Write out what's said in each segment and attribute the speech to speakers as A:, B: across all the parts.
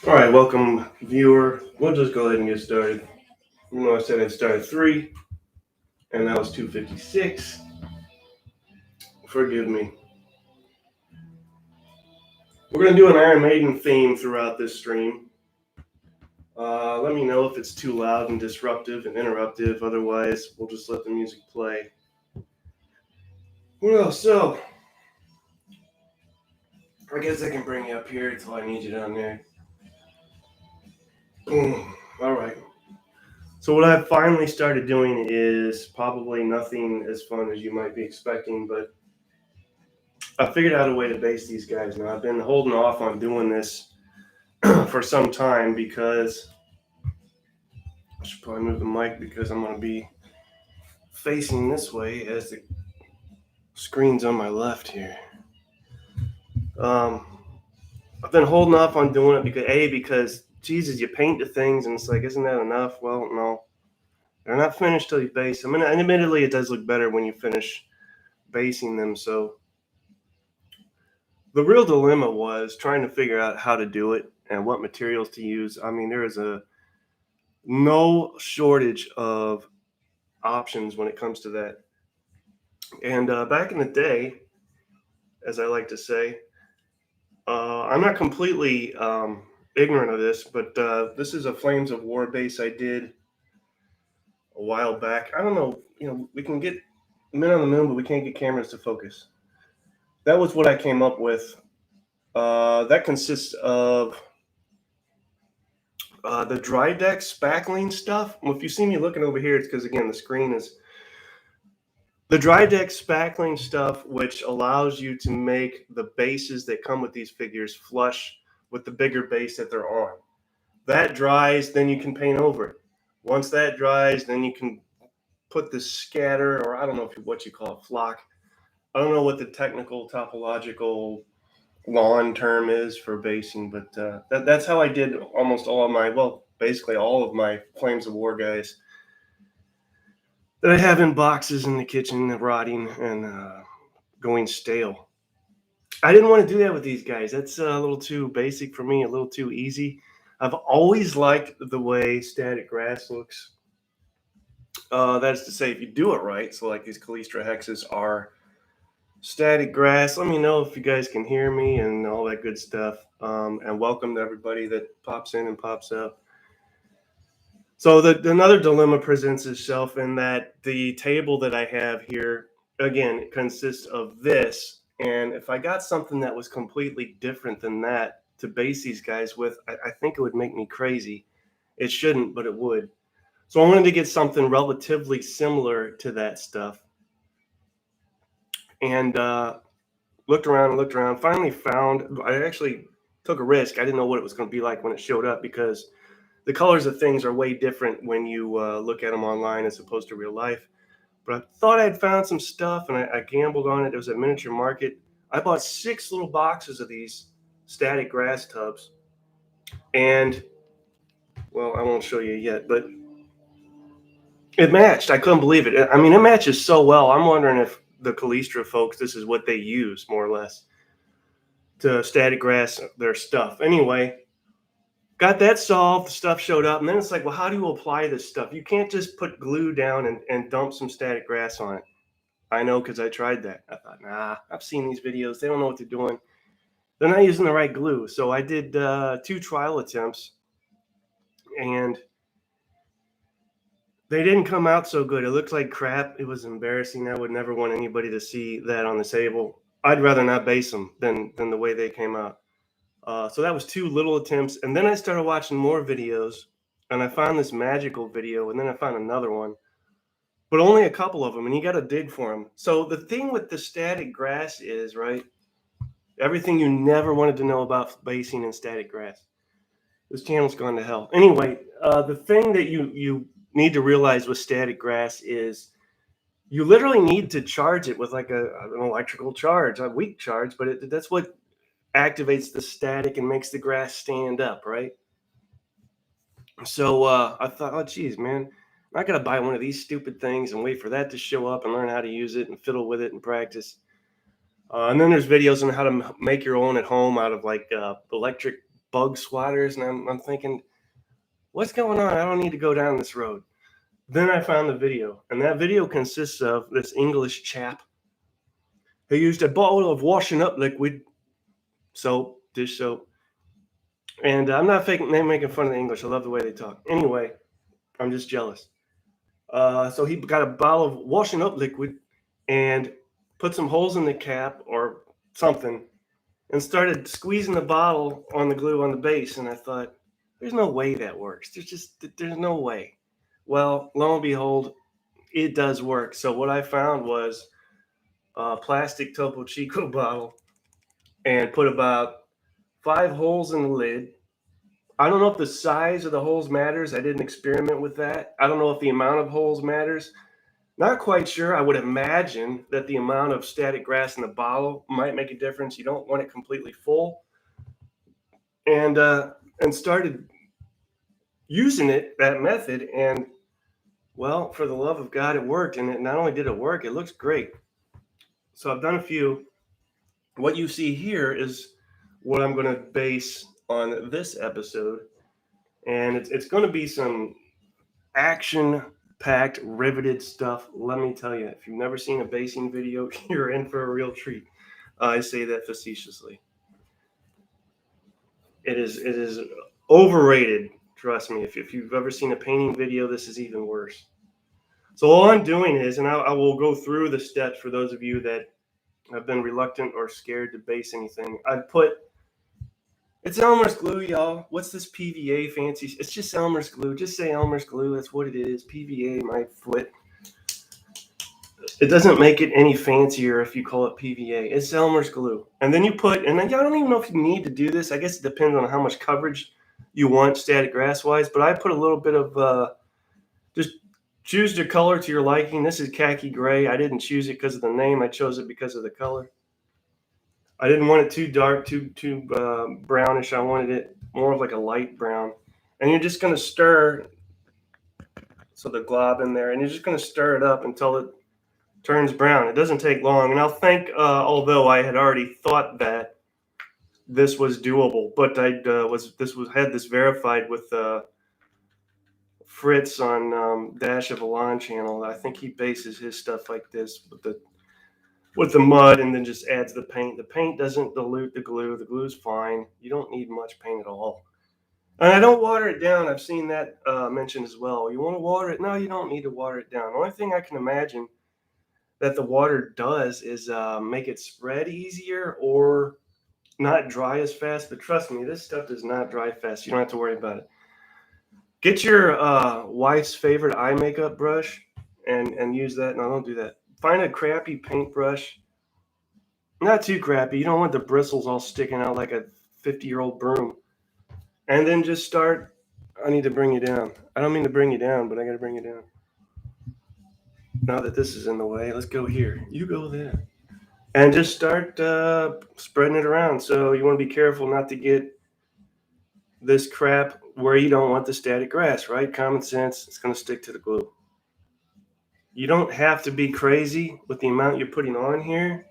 A: All right, welcome, viewer. We'll just go ahead and get started. You know, I said I'd start at 3, and that was 2:56. Forgive me. We're going to do an Iron Maiden theme throughout this stream. Let me know if it's too loud and disruptive and interruptive. Otherwise, we'll just let the music play. Well, so I guess I can bring you up here until I need you down there. All right. So what I've finally started doing is probably nothing as fun as you might be expecting, but I figured out a way to bass these guys. Now, I've been holding off on doing this for some time because I should probably move the mic because I'm going to be facing this way as the screen's on my left here. I've been holding off on doing it because Jesus, you paint the things and it's like, isn't that enough? Well, no, they're not finished till you base them. And admittedly, it does look better when you finish basing them. So the real dilemma was trying to figure out how to do it and what materials to use. I mean, there is no shortage of options when it comes to that. And back in the day, as I like to say, I'm not completely ignorant of this, but this is a Flames of War bass I did a while back. I don't know, we can get men on the moon, but we can't get cameras to focus. That was what I came up with. That consists of the dry deck spackling stuff. Well, if you see me looking over here, it's because, again, the screen is the dry deck spackling stuff, which allows you to make the bases that come with these figures flush with the bigger base that they're on. That dries, then you can paint over it. Once that dries, then you can put the scatter, or I don't know what you call it, flock. I don't know what the technical topological lawn term is for basing, but that's how I did almost all of my, well, basically all of my Flames of War guys that I have in boxes in the kitchen, rotting and going stale. I didn't want to do that with these guys. That's a little too basic for me, a little too easy. I've always liked the way Static Grass looks. That's to say, if you do it right, so like these Callistra hexes are Static Grass. Let me know if you guys can hear me and all that good stuff. And welcome to everybody that pops in and pops out. So another dilemma presents itself in that the table that I have here, again, it consists of this. And if I got something that was completely different than that to base these guys with, I think it would make me crazy. It shouldn't, but it would. So I wanted to get something relatively similar to that stuff. And looked around, finally found, I actually took a risk. I didn't know what it was going to be like when it showed up because the colors of things are way different when you look at them online as opposed to real life. But I thought I'd found some stuff and I gambled on it. It was at Miniature Market. I bought 6 little boxes of these static grass tubs. And, well, I won't show you yet, but it matched. I couldn't believe it. I mean, it matches so well. I'm wondering if the Callistra folks, this is what they use more or less to static grass their stuff. Anyway, got that solved. The stuff showed up. And then it's like, well, how do you apply this stuff? You can't just put glue down and dump some static grass on it. I know because I tried that. I thought, nah, I've seen these videos. They don't know what they're doing. They're not using the right glue. So I did 2 trial attempts and they didn't come out so good. It looked like crap. It was embarrassing. I would never want anybody to see that on the table. I'd rather not base them than the way they came out. So that was 2 little attempts. And then I started watching more videos and I found this magical video and then I found another one, but only a couple of them. And you got to dig for them. So the thing with the static grass is, right, everything you never wanted to know about basing in static grass. This channel's gone to hell. Anyway, the thing that you need to realize with static grass is you literally need to charge it with like an electrical charge, a weak charge, but that's what activates the static and makes the grass stand up, right? So I thought, oh, geez, man, I'm not going to buy one of these stupid things and wait for that to show up and learn how to use it and fiddle with it and practice. And then there's videos on how to make your own at home out of like electric bug swatters. And I'm thinking, what's going on? I don't need to go down this road. Then I found the video, and that video consists of this English chap who used a bottle of washing up liquid, soap, dish soap. And I'm not making fun of the English. I love the way they talk. Anyway, I'm just jealous. So he got a bottle of washing up liquid and put some holes in the cap or something and started squeezing the bottle on the glue on the base. And I thought, there's no way that works. There's no way. Well, lo and behold, it does work. So what I found was a plastic Topo Chico bottle and put about 5 holes in the lid. I don't know if the size of the holes matters. I didn't experiment with that. I don't know if the amount of holes matters. Not quite sure. I would imagine that the amount of static grass in the bottle might make a difference. You don't want it completely full. And started using that method. And well, for the love of God, it worked. And not only did it work, it looks great. So I've done a few. What you see here is what I'm going to base on this episode. And it's going to be some action-packed, riveted stuff. Let me tell you, if you've never seen a basing video, you're in for a real treat. I say that facetiously. It is overrated. Trust me. If you've ever seen a painting video, this is even worse. So all I'm doing is, and I will go through the steps for those of you that have been reluctant or scared to base anything. I've put, it's Elmer's glue, y'all. What's this PVA fancy? It's just Elmer's glue. Just say Elmer's glue. That's what it is. PVA, my foot. It doesn't make it any fancier if you call it PVA. It's Elmer's glue. And then you put, and I don't even know if you need to do this. I guess it depends on how much coverage you want static grass wise, but I put a little bit of, just choose the color to your liking. This is khaki gray. I didn't choose it because of the name. I chose it because of the color. I didn't want it too dark, too brownish. I wanted it more of like a light brown. And you're just going to stir, so the glob in there, and you're just going to stir it up until it turns brown. It doesn't take long. And I'll think, although I had already thought that this was doable, but I had this verified with Fritz on Dash of a Lawn channel. I think he bases his stuff like this with the mud and then just adds the paint. The paint doesn't dilute the glue. The glue's fine. You don't need much paint at all. And I don't water it down. I've seen that mentioned as well. You want to water it? No, you don't need to water it down. The only thing I can imagine that the water does is make it spread easier or not dry as fast. But trust me, this stuff does not dry fast. You don't have to worry about it. Get your wife's favorite eye makeup brush and use that. No, don't do that. Find a crappy paintbrush. Not too crappy. You don't want the bristles all sticking out like a 50-year-old broom. And then just start. I need to bring you down. I don't mean to bring you down, but I got to bring you down. Now that this is in the way, let's go here. You go there. And just start spreading it around. So you want to be careful not to get this crap where you don't want the static grass, right? Common sense, it's going to stick to the glue. You don't have to be crazy with the amount you're putting on here.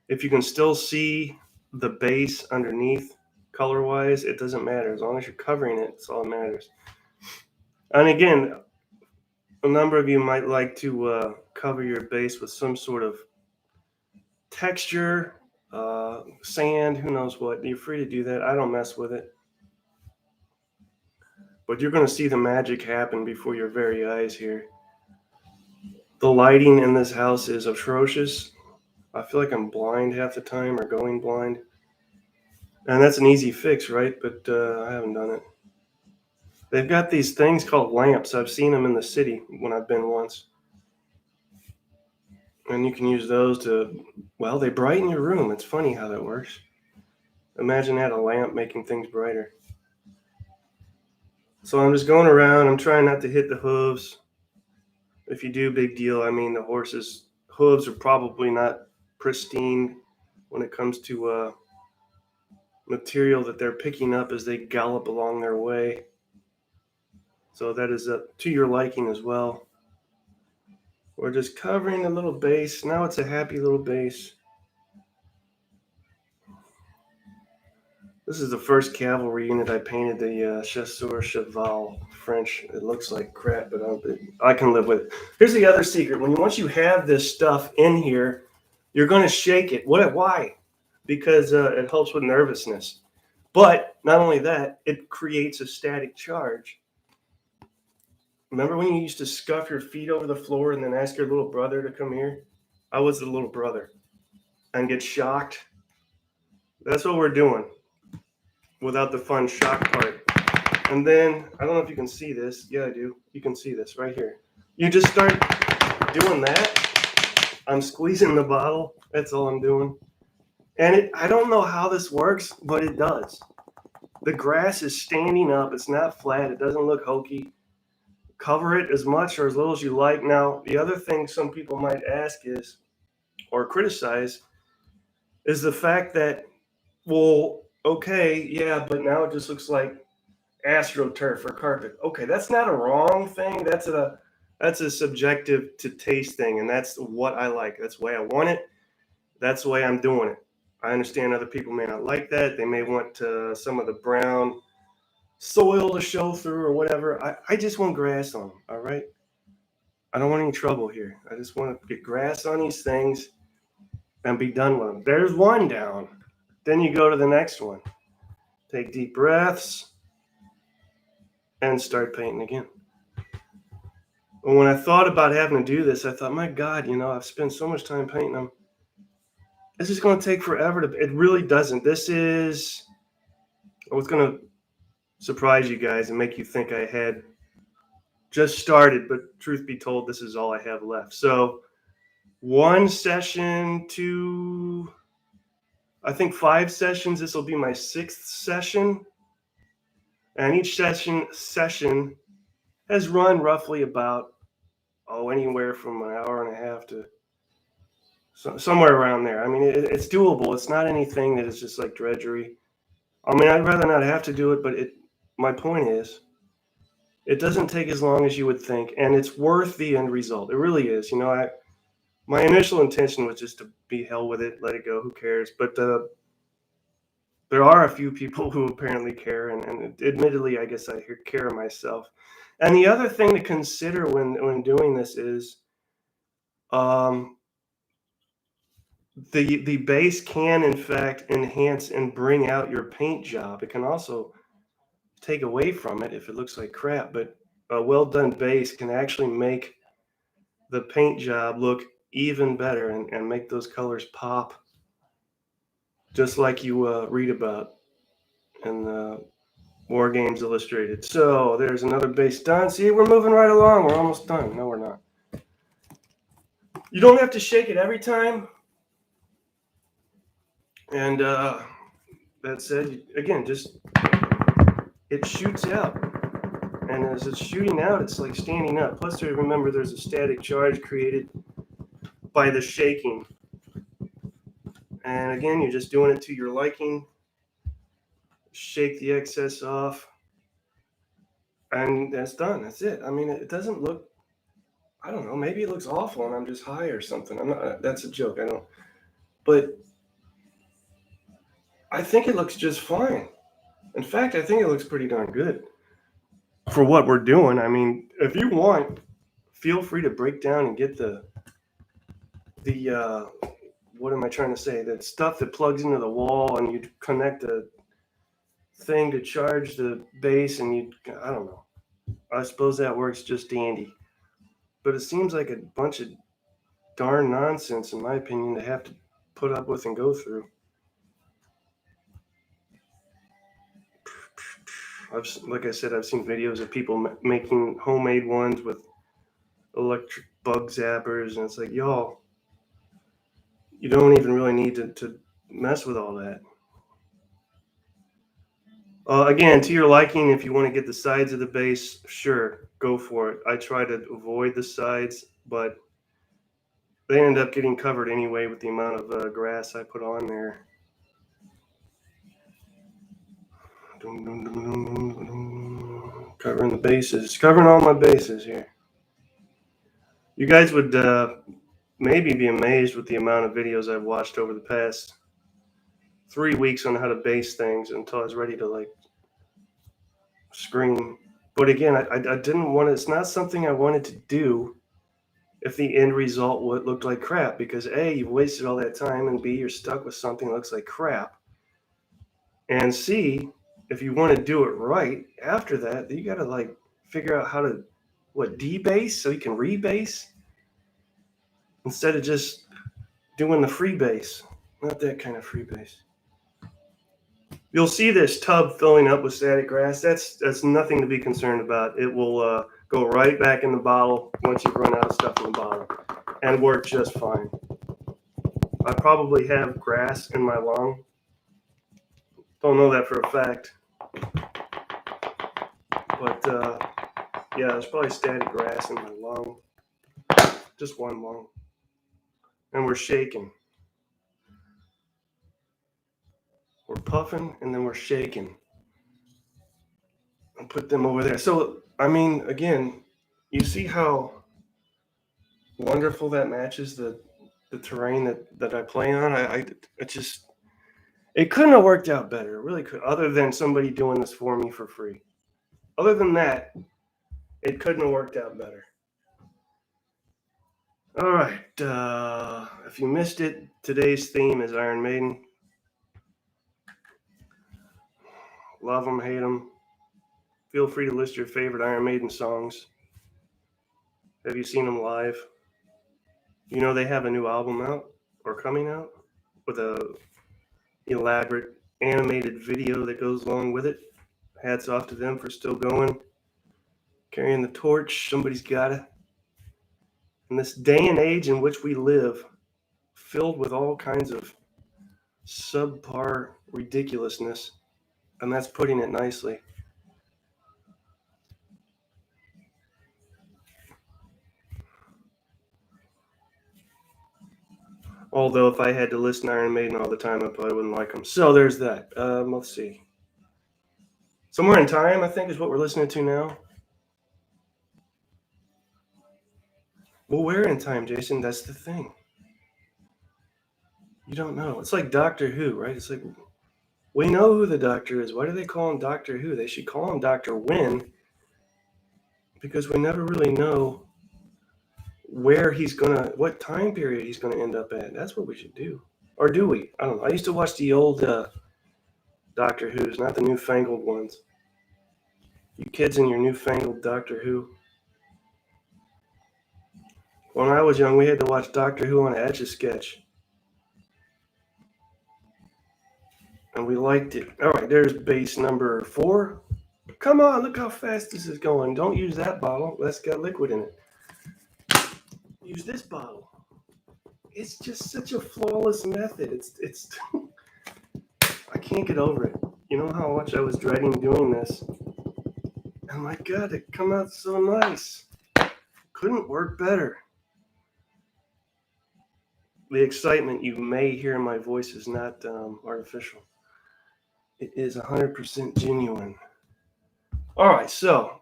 A: If you can still see the base underneath color-wise, it doesn't matter. As long as you're covering it, it's all that matters. And again, a number of you might like to cover your base with some sort of texture, sand, who knows what. You're free to do that. I don't mess with it. But you're going to see the magic happen before your very eyes here. The lighting in this house is atrocious. I feel like I'm blind half the time or going blind. And that's an easy fix, right? But I haven't done it. They've got these things called lamps. I've seen them in the city when I've been once. And you can use those to, well, they brighten your room. It's funny how that works. Imagine that, a lamp making things brighter. So I'm just going around. I'm trying not to hit the hooves. If you do, big deal. I mean, the horse's hooves are probably not pristine when it comes to material that they're picking up as they gallop along their way. So that is up to your liking as well. We're just covering the little base. Now it's a happy little base. This is the first cavalry unit I painted, the Chasseur Cheval French. It looks like crap, but I can live with it. Here's the other secret. Once you have this stuff in here, you're going to shake it. Why? Because it helps with nervousness. But not only that, it creates a static charge. Remember when you used to scuff your feet over the floor and then ask your little brother to come here? I was the little brother and get shocked. That's what we're doing without the fun shock part. And then, I don't know if you can see this. Yeah, I do. You can see this right here. You just start doing that. I'm squeezing the bottle. That's all I'm doing. And I don't know how this works, but it does. The grass is standing up. It's not flat. It doesn't look hokey. Cover it as much or as little as you like. Now, the other thing some people might ask is, or criticize, is the fact that, well, okay, yeah, but now it just looks like AstroTurf or carpet. Okay, that's not a wrong thing. That's a subjective to taste thing, and that's what I like. That's the way I want it. That's the way I'm doing it. I understand other people may not like that. They may want some of the brown soil to show through or whatever. I just want grass on them, all right? I don't want any trouble here. I just want to get grass on these things and be done with them. There's one down. Then you go to the next one. Take deep breaths and start painting again. And when I thought about having to do this, I thought, my God, I've spent so much time painting them. This is going to take forever. It really doesn't. This is, I was going to surprise you guys and make you think I had just started, but truth be told, this is all I have left. So one session to, I think 5 sessions. This will be my 6th session. And each session has run roughly about, anywhere from an hour and a half to somewhere around there. I mean, it's doable. It's not anything that is just like drudgery. I mean, I'd rather not have to do it, but my point is, it doesn't take as long as you would think, and it's worth the end result. It really is. My initial intention was just to be hell with it, let it go, who cares? But there are a few people who apparently care, and admittedly, I guess I care myself. And the other thing to consider when doing this is, the base can in fact enhance and bring out your paint job. It can also take away from it if it looks like crap, but a well done base can actually make the paint job look even better and make those colors pop, just like you read about in War Games Illustrated. So there's another base done. See, we're moving right along. We're almost done. No, we're not. You don't have to shake it every time. And that said, again, just it shoots out. And as it's shooting out, it's like standing up. Plus, remember, there's a static charge created by the shaking. And again, you're just doing it to your liking. Shake the excess off. And that's done. That's it. I mean, it doesn't look, I don't know, maybe it looks awful and I'm just high or something. I'm not, that's a joke. I don't, but I think it looks just fine. In fact, I think it looks pretty darn good for what we're doing. I mean, if you want, feel free to break down and get the what am I trying to say? That stuff that plugs into the wall and you connect a thing to charge the base and I don't know. I suppose that works just dandy. But it seems like a bunch of darn nonsense, in my opinion, to have to put up with and go through. Like I said, I've seen videos of people making homemade ones with electric bug zappers, and it's like, y'all, you don't even really need to mess with all that. Again, to your liking, if you want to get the sides of the base, sure, go for it. I try to avoid the sides, but they end up getting covered anyway with the amount of grass I put on there. Covering the bases, covering all my bases here. You guys would maybe be amazed with the amount of videos I've watched over the past 3 weeks on how to base things until I was ready to like scream. But again, I didn't want to, it's not something I wanted to do if the end result looked like crap, because A, you've wasted all that time, and B, you're stuck with something that looks like crap. And C, if you want to do it right after that, you got to like figure out how to debase so you can rebase instead of just doing the freebase. Not that kind of freebase. You'll see this tub filling up with static grass. That's nothing to be concerned about. It will go right back in the bottle once you've run out of stuff in the bottle and work just fine. I probably have grass in my lung. Don't know that for a fact. But yeah, there's probably static grass in my lung. Just one lung. And we're shaking. We're puffing and then we're shaking. And put them over there. So, I mean, again, you see how wonderful that matches the terrain that I play on. It couldn't have worked out better. It really could, other than somebody doing this for me for free. Other than that, it couldn't have worked out better. All right. If you missed it, today's theme is Iron Maiden. Love them, hate them. Feel free to list your favorite Iron Maiden songs. Have you seen them live? You know they have a new album out or coming out with a elaborate animated video that goes along with it. Hats off to them for still going, carrying the torch. Somebody's got it. In this day and age in which we live, filled with all kinds of subpar ridiculousness, and that's putting it nicely. Although if I had to listen to Iron Maiden all the time, I probably wouldn't like them. So there's that. Let's see. Somewhere in Time, I think, is what we're listening to now. Well, where in time, Jason? That's the thing. You don't know. It's like Doctor Who, right? It's like, we know who the Doctor is. Why do they call him Doctor Who? They should call him Dr. Wynn, because we never really know where what time period he's gonna end up at. That's what we should do. Or do we? I don't know. I used to watch the old Doctor Who's, not the newfangled ones. You kids and your newfangled Doctor Who. When I was young, we had to watch Doctor Who on Etch-a-Sketch. And we liked it. All right, there's base number 4. Come on, look how fast this is going. Don't use that bottle. That's got liquid in it. Use this bottle. It's just such a flawless method. It's I can't get over it. You know how much I was dreading doing this? And my God, it come out so nice. Couldn't work better. The excitement you may hear in my voice is not artificial. It is 100% genuine. All right, so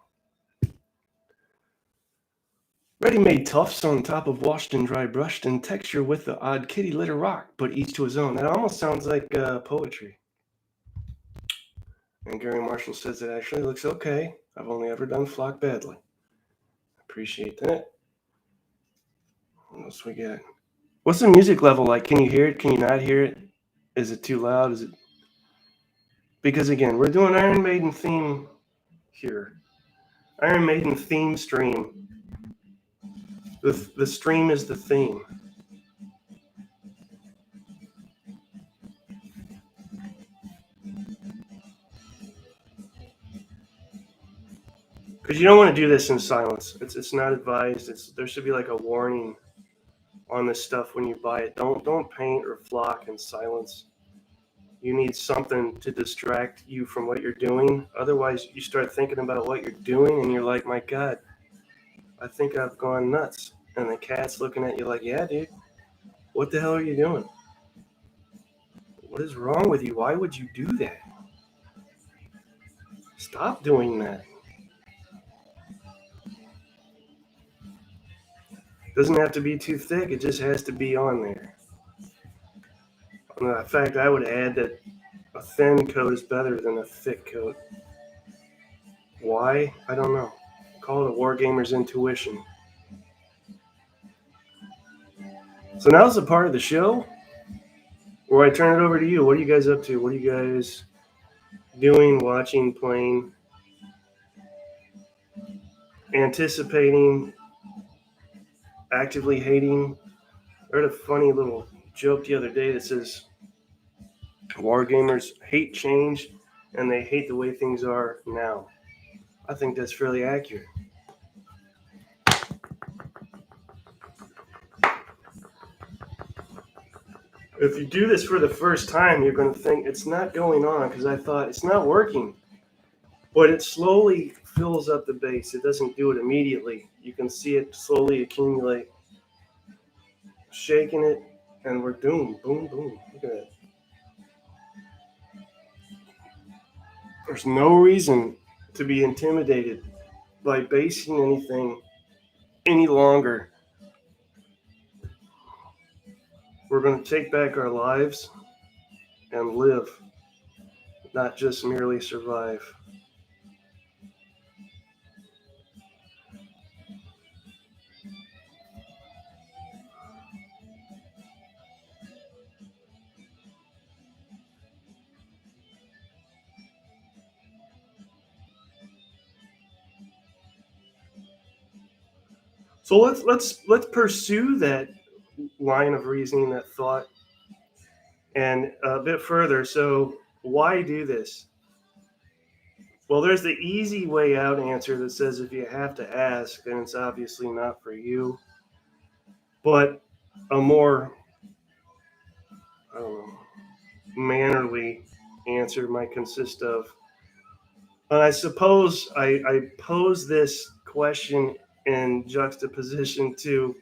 A: ready-made tufts on top of washed and dry brushed and texture with the odd kitty litter rock, but each to his own. That almost sounds like poetry. And Gary Marshall says it actually looks okay. I've only ever done flock badly. Appreciate that. What else we got? What's the music level like? Can you hear it? Can you not hear it? Is it too loud? Is it? Because again, we're doing Iron Maiden theme here. Iron Maiden theme stream. The stream is the theme. Because you don't want to do this in silence. It's not advised. There should be like a warning on this stuff when you buy it. Don't paint or flock in silence. You need something to distract you from what you're doing. Otherwise, you start thinking about what you're doing, and you're like, my God, I think I've gone nuts. And the cat's looking at you like, yeah, dude, what the hell are you doing? What is wrong with you? Why would you do that? Stop doing that. Doesn't have to be too thick. It just has to be on there. In fact, I would add that a thin coat is better than a thick coat. Why? I don't know. Call it a Wargamer's intuition. So now's the part of the show where I turn it over to you. What are you guys up to? What are you guys doing, watching, playing, anticipating, actively hating? I heard a funny little joke the other day that says Wargamers hate change and they hate the way things are now. I think that's fairly accurate. If you do this for the first time, you're going to think it's not going on because I thought it's not working. But it slowly fills up the base. It doesn't do it immediately. You can see it slowly accumulate. Shaking it, and we're doomed. Boom, boom. Look at that. There's no reason to be intimidated by basing anything any longer. We're going to take back our lives and live, not just merely survive. So let's pursue that line of reasoning, that thought, and a bit further. So why do this? Well, there's the easy way out answer that says if you have to ask, then it's obviously not for you. But a more, I don't know, mannerly answer might consist of, I suppose I pose this question in juxtaposition to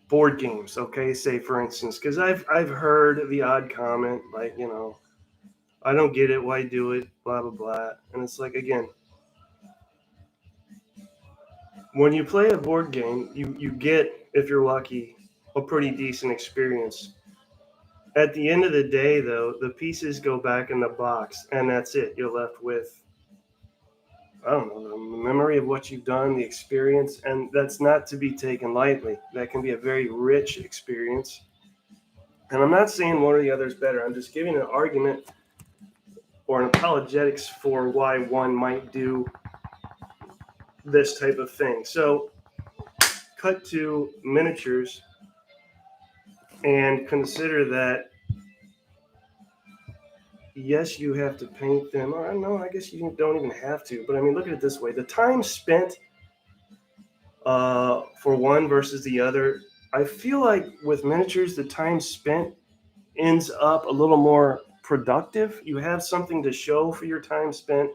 A: board games. Okay, say for instance, because I've heard the odd comment like, I don't get it, why do it, blah blah blah, and it's like, again, when you play a board game, you get, if you're lucky, a pretty decent experience. At the end of the day, though, the pieces go back in the box, and that's it. You're left with, I don't know, the memory of what you've done, the experience, and that's not to be taken lightly. That can be a very rich experience. And I'm not saying one or the other is better. I'm just giving an argument or an apologetics for why one might do this type of thing. So, cut to miniatures and consider that yes, you have to paint them. Or no, I guess you don't even have to. But I mean, look at it this way: the time spent for one versus the other. I feel like with miniatures, the time spent ends up a little more productive. You have something to show for your time spent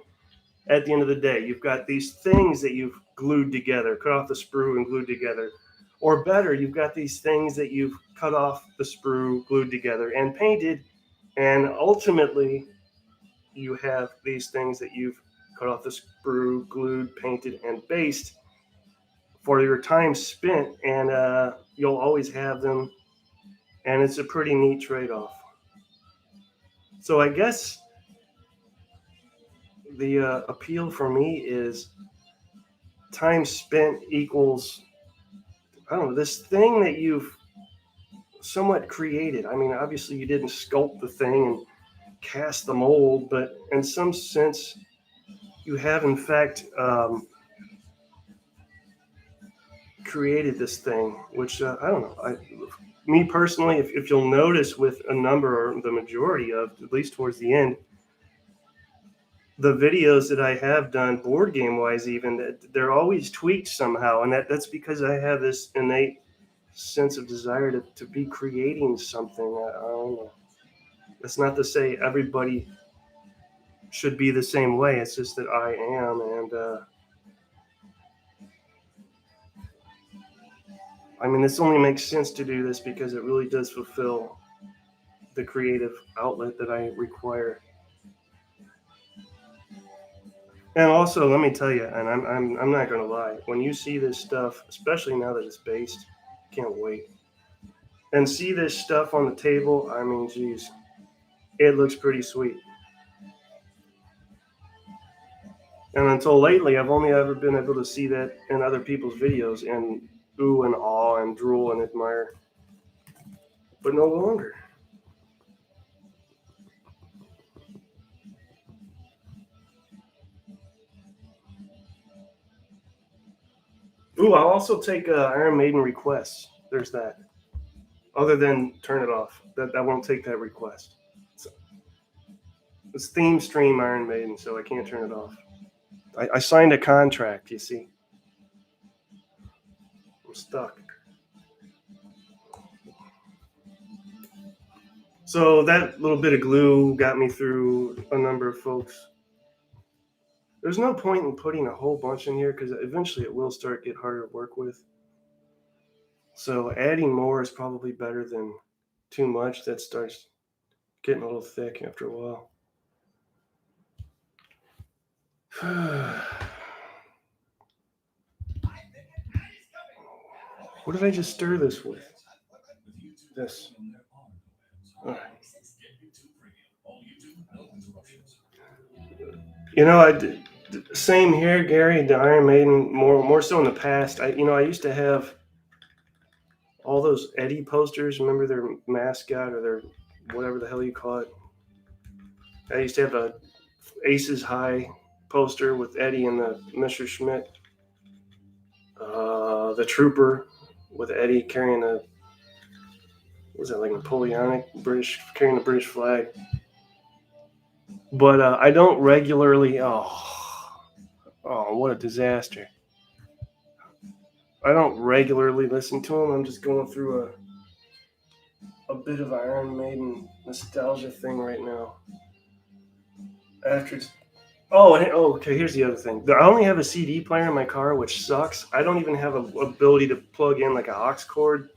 A: at the end of the day. You've got these things that you've glued together, cut off the sprue and glued together. Or better, you've got these things that you've cut off the sprue, glued together, and painted. And ultimately, you have these things that you've cut off the sprue, glued, painted, and based for your time spent. And you'll always have them. And it's a pretty neat trade off. So I guess the appeal for me is time spent equals, I don't know, this thing that you've somewhat created. I mean, obviously you didn't sculpt the thing and cast the mold, but in some sense you have in fact created this thing, which I don't know. Me personally, if you'll notice with a number or the majority of, at least towards the end, the videos that I have done board game wise, even they're always tweaked somehow. And that's because I have this innate sense of desire to be creating something. I don't know. It's not to say everybody should be the same way. It's just that I am. And I mean, this only makes sense to do this because it really does fulfill the creative outlet that I require. And also, let me tell you, and I'm not going to lie, when you see this stuff, especially now that it's based, can't wait. And see this stuff on the table, I mean, geez, it looks pretty sweet. And until lately, I've only ever been able to see that in other people's videos and ooh and awe and drool and admire, but no longer. Ooh, I'll also take Iron Maiden requests. There's that. Other than turn it off, that won't take that request. So, it's theme stream Iron Maiden, so I can't turn it off. I signed a contract. You see, I'm stuck. So that little bit of glue got me through a number of folks. There's no point in putting a whole bunch in here because eventually it will start get harder to work with. So adding more is probably better than too much. That starts getting a little thick after a while. What did I just stir this with? This. All right. You know, same here, Gary. The Iron Maiden, more so in the past. I used to have all those Eddie posters. Remember their mascot or their whatever the hell you call it? I used to have a Aces High poster with Eddie and the Mr. Schmidt. The Trooper with Eddie carrying a, was that like Napoleonic British, carrying the British flag? But I don't regularly. Oh, what a disaster! I don't regularly listen to them. I'm just going through a bit of Iron Maiden nostalgia thing right now. After okay. Here's the other thing. I only have a CD player in my car, which sucks. I don't even have an ability to plug in like an aux cord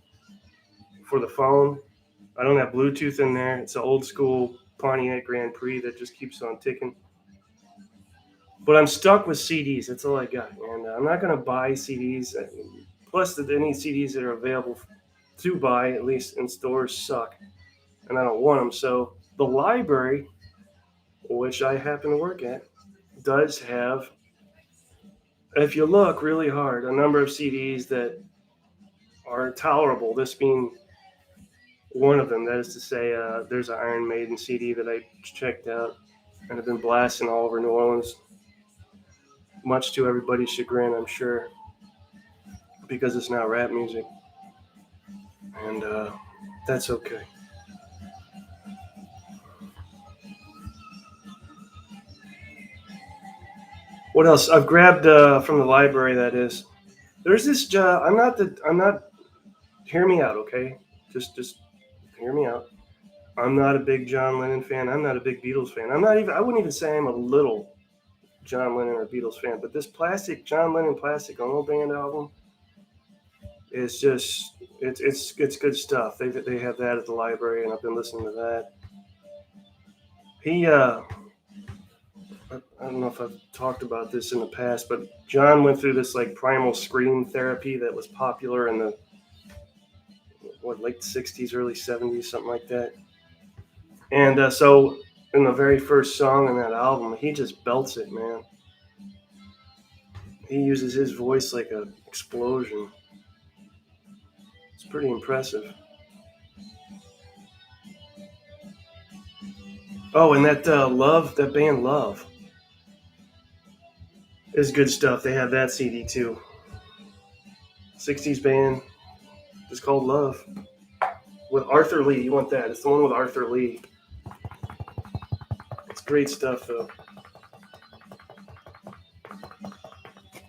A: for the phone. I don't have Bluetooth in there. It's an old school Pontiac Grand Prix that just keeps on ticking. But I'm stuck with CDs. That's all I got, and I'm not going to buy CDs. Plus, any CDs that are available to buy, at least in stores, suck, and I don't want them. So the library, which I happen to work at, does have, if you look really hard, a number of CDs that are tolerable. This being one of them. That is to say, there's an Iron Maiden CD that I checked out. and have been blasting all over New Orleans, much to everybody's chagrin, I'm sure, because it's now rap music, and that's okay. What else? I've grabbed from the library. That is, there's this. I'm not. Hear me out, okay? Just hear me out. I'm not a big John Lennon fan. I'm not a big Beatles fan. I'm not even. I wouldn't even say I'm a little John Lennon or Beatles fan. But this plastic John Lennon Plastic Ono Band album is just it's good stuff. They have that at the library, and I've been listening to that. He I don't know if I've talked about this in the past, but John went through this like primal scream therapy that was popular in the late '60s, early '70s, something like that. And so in the very first song on that album, he just belts it, man. He uses his voice like an explosion. It's pretty impressive. Oh, and that that band Love is good stuff. They have that CD too. '60s band. It's called Love with Arthur Lee. You want that? It's the one with Arthur Lee. It's great stuff though.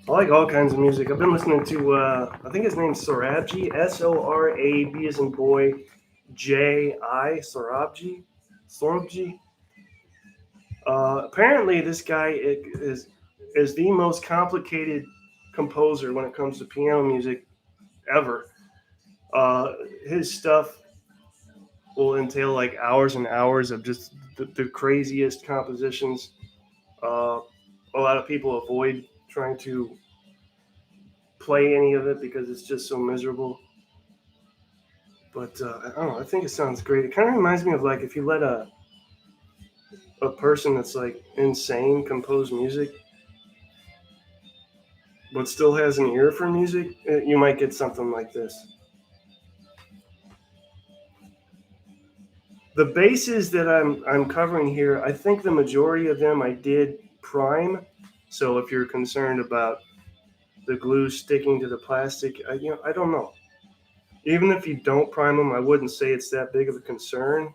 A: I like all kinds of music. I've been listening to, I think his name's Sorabji, Sorab as in boy, Ji, Sorabji. Sorabji. Apparently, this guy is the most complicated composer when it comes to piano music ever. His stuff will entail like hours and hours of just the craziest compositions. A lot of people avoid trying to play any of it because it's just so miserable. But I don't know. I think it sounds great. It kind of reminds me of like if you let a person that's like insane compose music, but still has an ear for music, you might get something like this. The bases that I'm covering here, I think the majority of them I did prime. So if you're concerned about the glue sticking to the plastic, I don't know. Even if you don't prime them, I wouldn't say it's that big of a concern.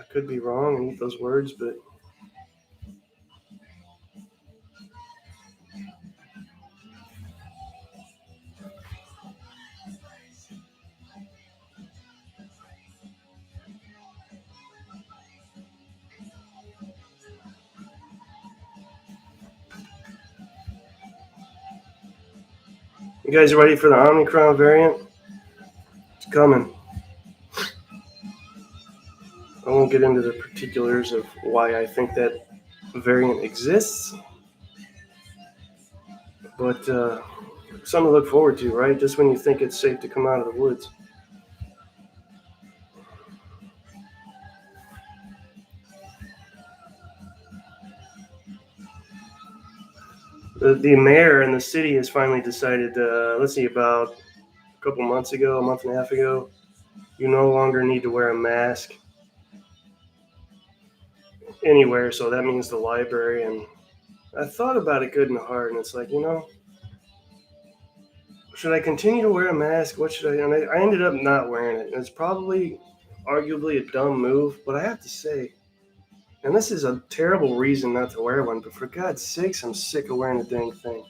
A: I could be wrong and eat those words, but you guys ready for the Omicron variant? It's coming. I won't get into the particulars of why I think that variant exists, but something to look forward to, right? Just when you think it's safe to come out of the woods. The mayor in the city has finally decided, let's see, about a couple months ago, a month and a half ago, you no longer need to wear a mask anywhere. So that means the library. And I thought about it good and hard, and it's like, should I continue to wear a mask? What should I? And I ended up not wearing it. And it's probably, arguably, a dumb move, but I have to say, and this is a terrible reason not to wear one, but for God's sakes, I'm sick of wearing the dang thing.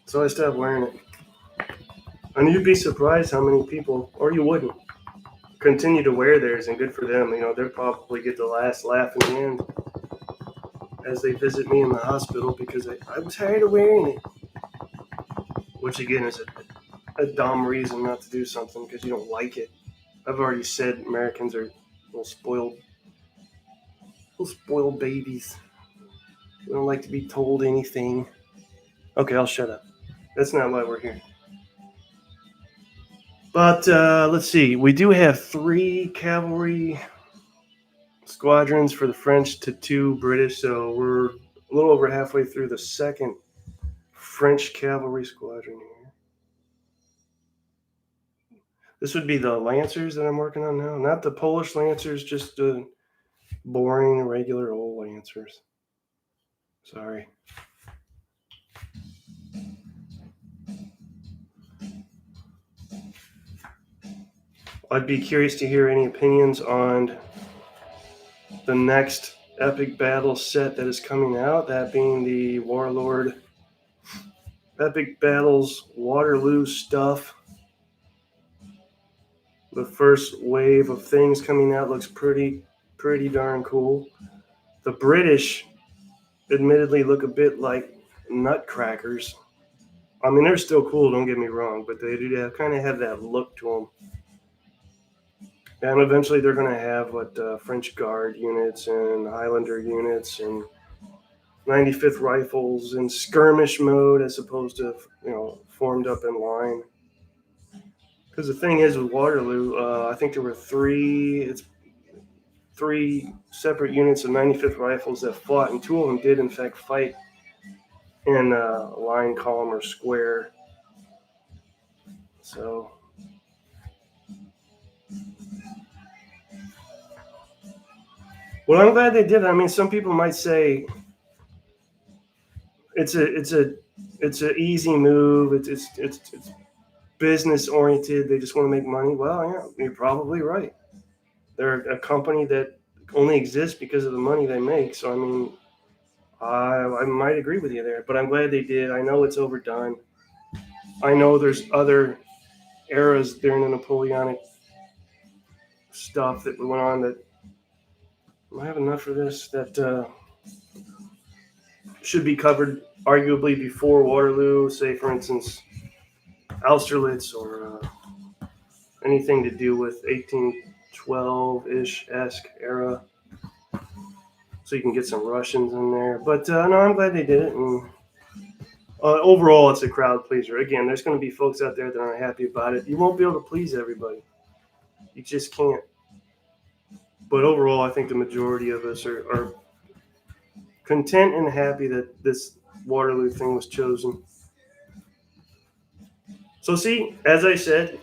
A: So I stopped wearing it. And you'd be surprised how many people, or you wouldn't, continue to wear theirs, and good for them. They'll probably get the last laugh in the end as they visit me in the hospital because I'm tired of wearing it. Which, again, is a dumb reason not to do something because you don't like it. I've already said Americans are little spoiled babies. We don't like to be told anything. Okay, I'll shut up. That's not why we're here. But let's see. We do have 3 cavalry squadrons for the French to 2 British, so we're a little over halfway through the 2nd French cavalry squadron here. This would be the Lancers that I'm working on now, not the Polish Lancers, just Boring, regular old answers. Sorry. I'd be curious to hear any opinions on the next epic battle set that is coming out, that being the Warlord Epic Battles Waterloo stuff. The first wave of things coming out looks pretty darn cool. The British admittedly look a bit like nutcrackers. I mean, they're still cool, don't get me wrong, but they do kind of have that look to them. And eventually they're going to have French Guard units and Highlander units and 95th rifles in skirmish mode as opposed to, formed up in line. Because the thing is with Waterloo, I think there were three separate units of 95th rifles that fought, and two of them did in fact fight in line, column, or square. So well, I'm glad they did it. I mean, some people might say it's a easy move. It's business oriented. They just want to make money. Well, yeah, you're probably right. They're a company that only exists because of the money they make. So I mean, I might agree with you there, but I'm glad they did. I know it's overdone. I know there's other eras during the Napoleonic stuff that went on that I have enough of this that should be covered arguably before Waterloo, say for instance Austerlitz or anything to do with 1812-ish esque era, so you can get some Russians in there. But no, I'm glad they did it, and overall it's a crowd pleaser. Again, there's going to be folks out there that aren't happy about it. You won't be able to please everybody. You just can't. But overall, I think the majority of us are content and happy that this Waterloo thing was chosen. So see, as I said,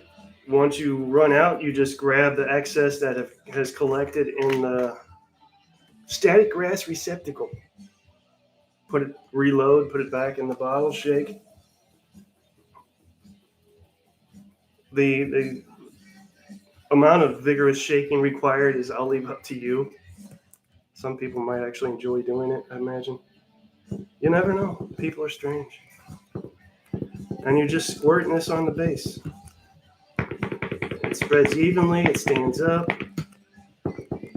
A: once you run out, you just grab the excess that has collected in the static grass receptacle. Reload, put it back in the bottle, shake. The amount of vigorous shaking required I'll leave up to you. Some people might actually enjoy doing it, I imagine. You never know. People are strange. And you're just squirting this on the base. It spreads evenly, it stands up.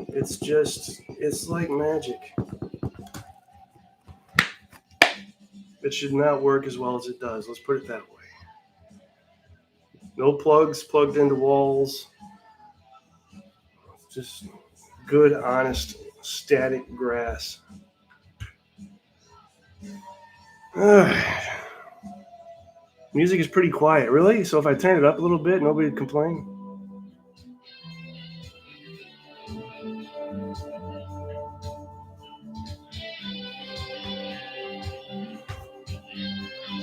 A: It's like magic. It should not work as well as it does. Let's put it that way. No plugs plugged into walls. Just good, honest, static grass. Music is pretty quiet, really? So if I turn it up a little bit, nobody would complain?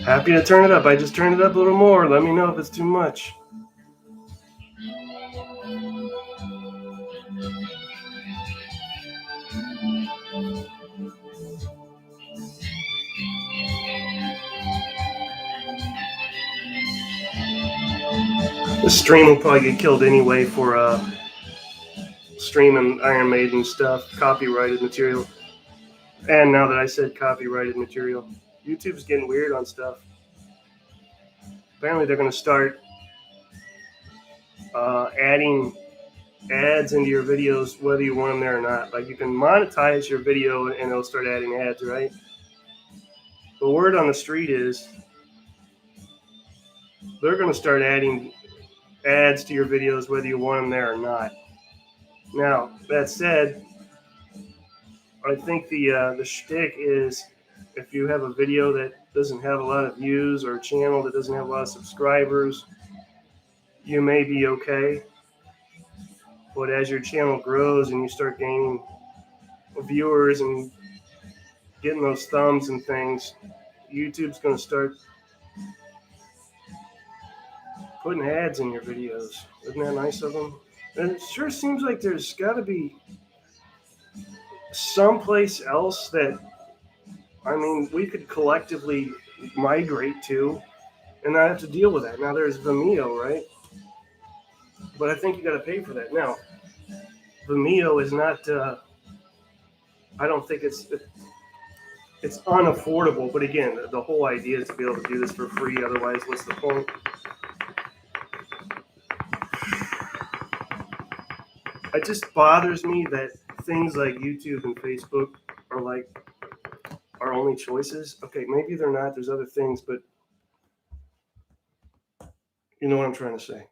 A: Happy to turn it up. I just turned it up a little more. Let me know if it's too much. This stream will probably get killed anyway for streaming Iron Maiden stuff, copyrighted material. And now that I said copyrighted material, YouTube's getting weird on stuff. Apparently they're going to start adding ads into your videos whether you want them there or not. Like you can monetize your video and it'll start adding ads, right? The word on the street is they're going to start adding ads to your videos whether you want them there or not. Now, that said, I think the shtick is if you have a video that doesn't have a lot of views or a channel that doesn't have a lot of subscribers, you may be okay. But as your channel grows and you start gaining viewers and getting those thumbs and things, YouTube's going to start putting ads in your videos. Isn't that nice of them? And it sure seems like there's got to be someplace else that, I mean, we could collectively migrate to and not have to deal with that. Now there's Vimeo, right? But I think you got to pay for that. Now, Vimeo is not. I don't think it's unaffordable. But again, the whole idea is to be able to do this for free. Otherwise, what's the point? It just bothers me that things like YouTube and Facebook are like our only choices. Okay, maybe they're not. There's other things, but you know what I'm trying to say.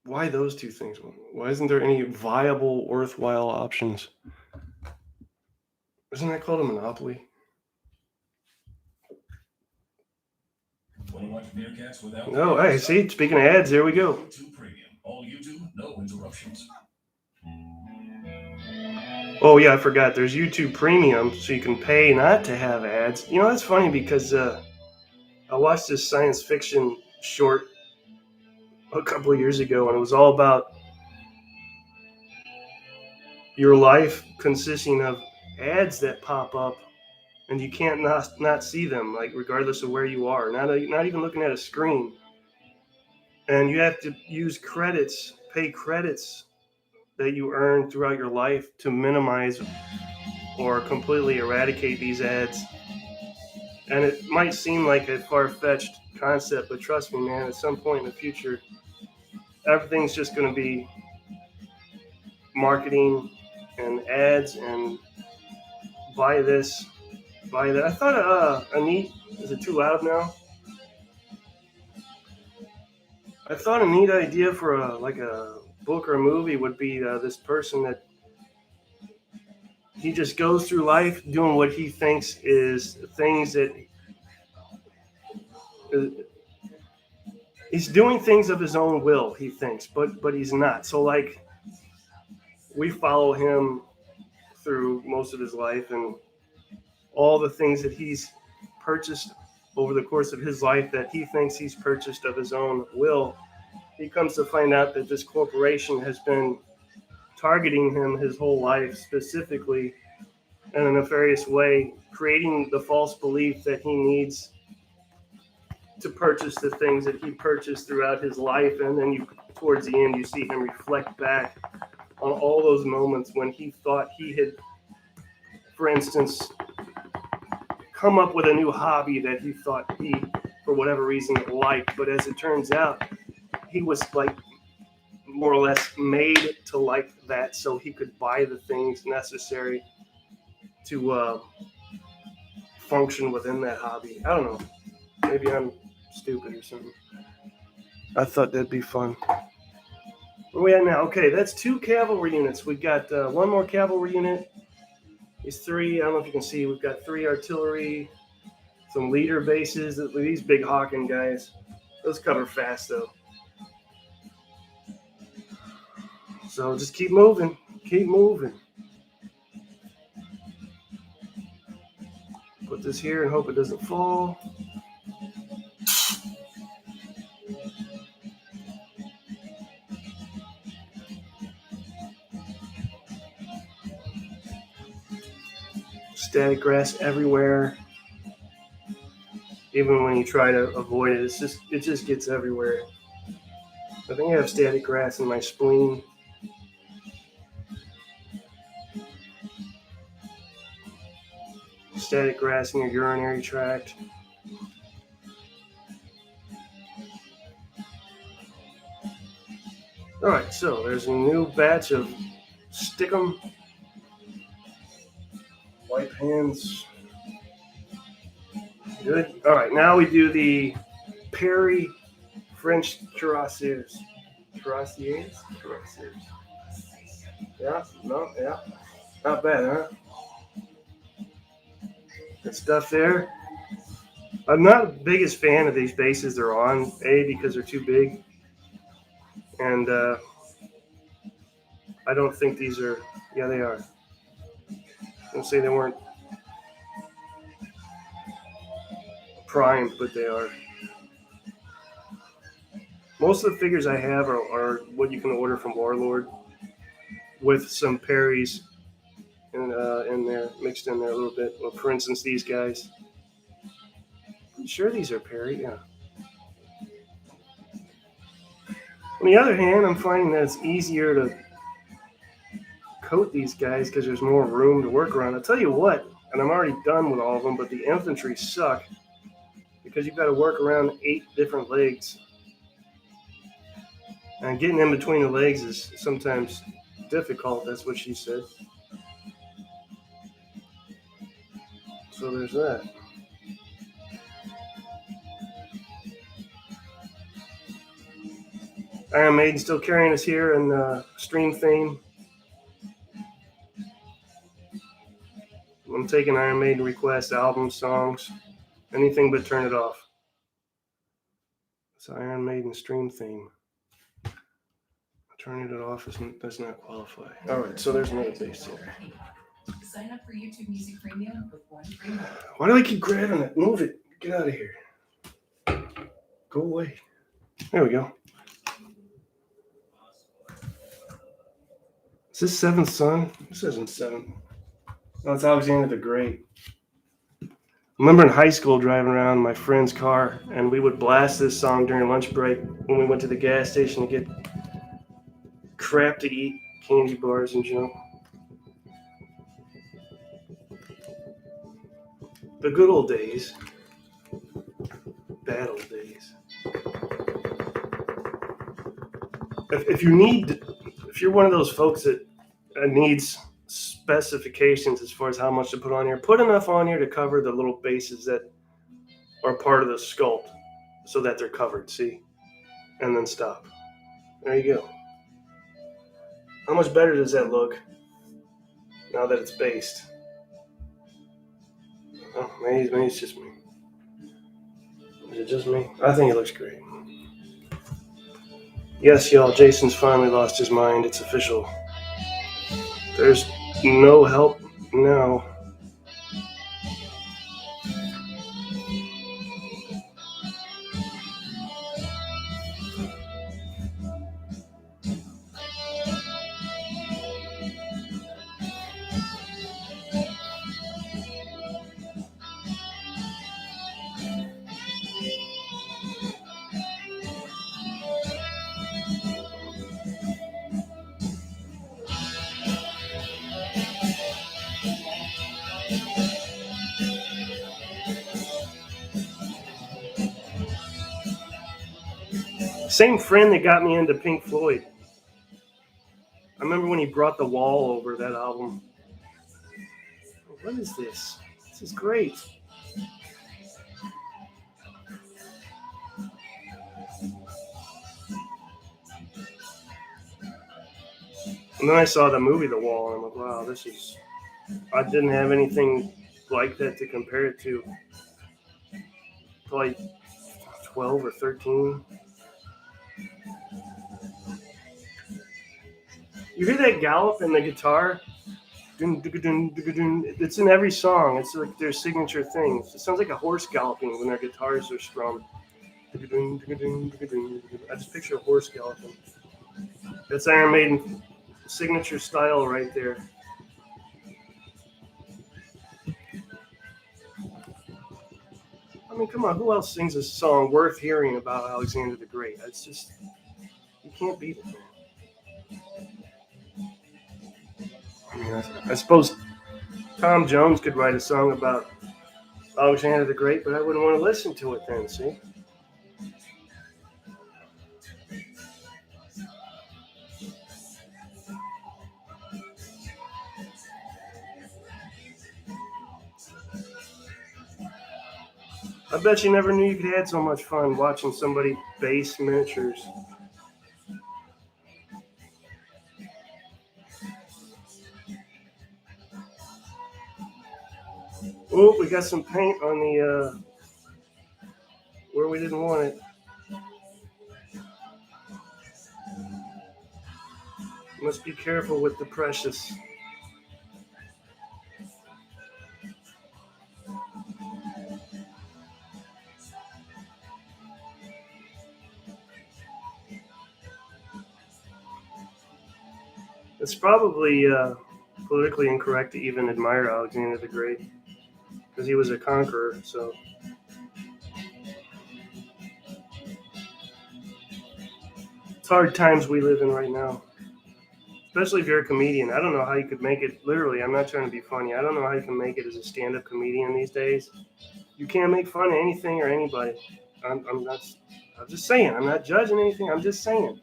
A: Why those two things? Why isn't there any viable, worthwhile options? Isn't that called a monopoly?
B: Want to watch Bearcats without?
A: No, hey, see, speaking of ads, there we go.
B: YouTube Premium. All YouTube, no interruptions.
A: Oh yeah, I forgot. There's YouTube Premium, so you can pay not to have ads. You know, that's funny because I watched this science fiction short a couple of years ago, and it was all about your life consisting of ads that pop up, and you can't not see them, like regardless of where you are. Not even looking at a screen, and you have to use credits, pay credits that you earn throughout your life to minimize or completely eradicate these ads. And it might seem like a far-fetched concept, but trust me, man, at some point in the future, everything's just going to be marketing and ads and buy this, buy that. I thought a neat, is it too loud now? I thought a neat idea for a book or a movie would be this person that he just goes through life doing what he thinks is things that he's doing things of his own will, he thinks, but he's not. So like we follow him through most of his life and all the things that he's purchased over the course of his life that he thinks he's purchased of his own will. He comes to find out that this corporation has been targeting him his whole life, specifically in a nefarious way, creating the false belief that he needs to purchase the things that he purchased throughout his life. And then towards the end, you see him reflect back on all those moments when he thought he had, for instance, come up with a new hobby that he thought he, for whatever reason, liked. But as it turns out, he was like more or less made to like that, so he could buy the things necessary to function within that hobby. I don't know. Maybe I'm stupid or something. I thought that'd be fun. Where we at now? Okay, that's 2 cavalry units. We got 1 more cavalry unit. These 3, I don't know if you can see, we've got 3 artillery, some leader bases. These big hawking guys. Those cover fast though. So just keep moving. Keep moving. Put this here and hope it doesn't fall. Static grass everywhere. Even when you try to avoid it, it just gets everywhere. I think I have static grass in my spleen. Static grass in your urinary tract. All right, so there's a new batch of Stickum. Wipe hands. Good. All right, now we do the Perry French cuirassiers. Cuirassiers? Yeah, no, yeah. Not bad, huh? Good stuff there. I'm not the biggest fan of these bases they're on, A, because they're too big. And I don't think these are, yeah, they are. Don't say they weren't primed, but they are. Most of the figures I have are what you can order from Warlord. with some Perrys in there, mixed in there a little bit. Well, for instance, these guys. I'm sure these are Perry, yeah. On the other hand, I'm finding that it's easier to coat these guys because there's more room to work around. I'll tell you what, and I'm already done with all of them, but the infantry suck because you've got to work around 8 different legs. And getting in between the legs is sometimes difficult, that's what she said. So there's that. Iron Maiden still carrying us here in Stream Theme. I'm taking Iron Maiden requests, albums, songs, anything but Turn It Off. It's Iron Maiden Stream Theme. Turning it off does not qualify. All right, so there's another bass here.
C: Sign up for YouTube Music Premium with one free month.
A: Why do I keep grabbing it? Move it. Get out of here. Go away. There we go. Is this Seventh Son? This isn't Seventh. No, it's Alexander the Great. I remember in high school driving around in my friend's car, and we would blast this song during lunch break when we went to the gas station to get crap to eat, candy bars and junk. The good old days. Bad old days. If you're one of those folks that needs specifications as far as how much to put on here, put enough on here to cover the little bases that are part of the sculpt so that they're covered, see? And then stop. There you go. How much better does that look now that it's based? Oh, maybe it's just me. Is it just me? I think it looks great. Yes, y'all, Jason's finally lost his mind. It's official. There's no help now. Same friend that got me into Pink Floyd. I remember when he brought The Wall over, that album. What is this? This is great. And then I saw the movie The Wall, and I'm like, wow, this is... I didn't have anything like that to compare it to. Like 12 or 13. You hear that gallop in the guitar? It's in every song. It's like their signature things. It sounds like a horse galloping when their guitars are strummed. I just picture a horse galloping. That's Iron Maiden signature style right there. I mean, come on, who else sings a song worth hearing about Alexander the Great? It's just, you can't beat it, man. I mean, I suppose Tom Jones could write a song about Alexander the Great, but I wouldn't want to listen to it then, see? I bet you never knew you could have so much fun watching somebody base miniatures. Oh, we got some paint on the, where we didn't want it. Must be careful with the precious. It's probably politically incorrect to even admire Alexander the Great because he was a conqueror. So it's hard times we live in right now, especially if you're a comedian. I don't know how you could make it. Literally, I'm not trying to be funny. I don't know how you can make it as a stand-up comedian these days. You can't make fun of anything or anybody. I'm not. I'm just saying. I'm not judging anything. I'm just saying.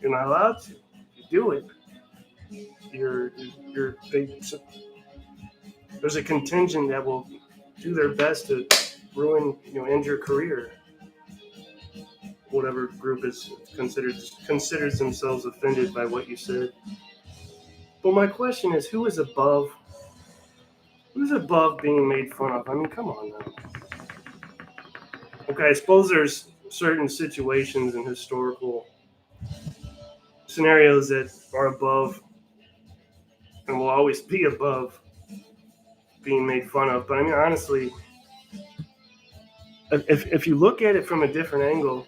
A: You're not allowed to. You do it. There's a contingent that will do their best to ruin, end your career. Whatever group is considers themselves offended by what you said. But my question is, who's above being made fun of? I mean, come on now. Okay, I suppose there's certain situations and historical scenarios that are above and will always be above being made fun of. But I mean, honestly, if you look at it from a different angle,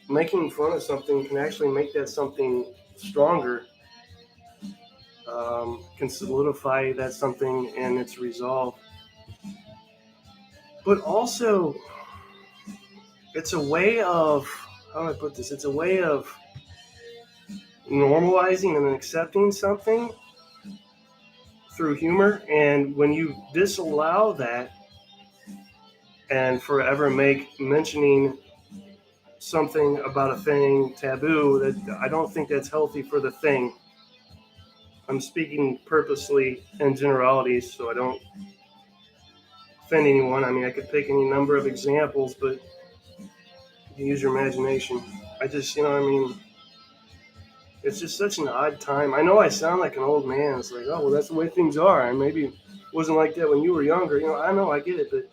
A: making fun of something can actually make that something stronger, can solidify that something and its resolve. But also, it's a way of, how do I put this? It's a way of normalizing and accepting something through humor. And when you disallow that and forever make mentioning something about a thing taboo, that I don't think that's healthy for the thing. I'm speaking purposely in generalities so I don't offend anyone. I mean, I could pick any number of examples, but you use your imagination. I just, it's just such an odd time. I know I sound like an old man. It's like, oh, well, that's the way things are. And maybe it wasn't like that when you were younger. I know, I get it, but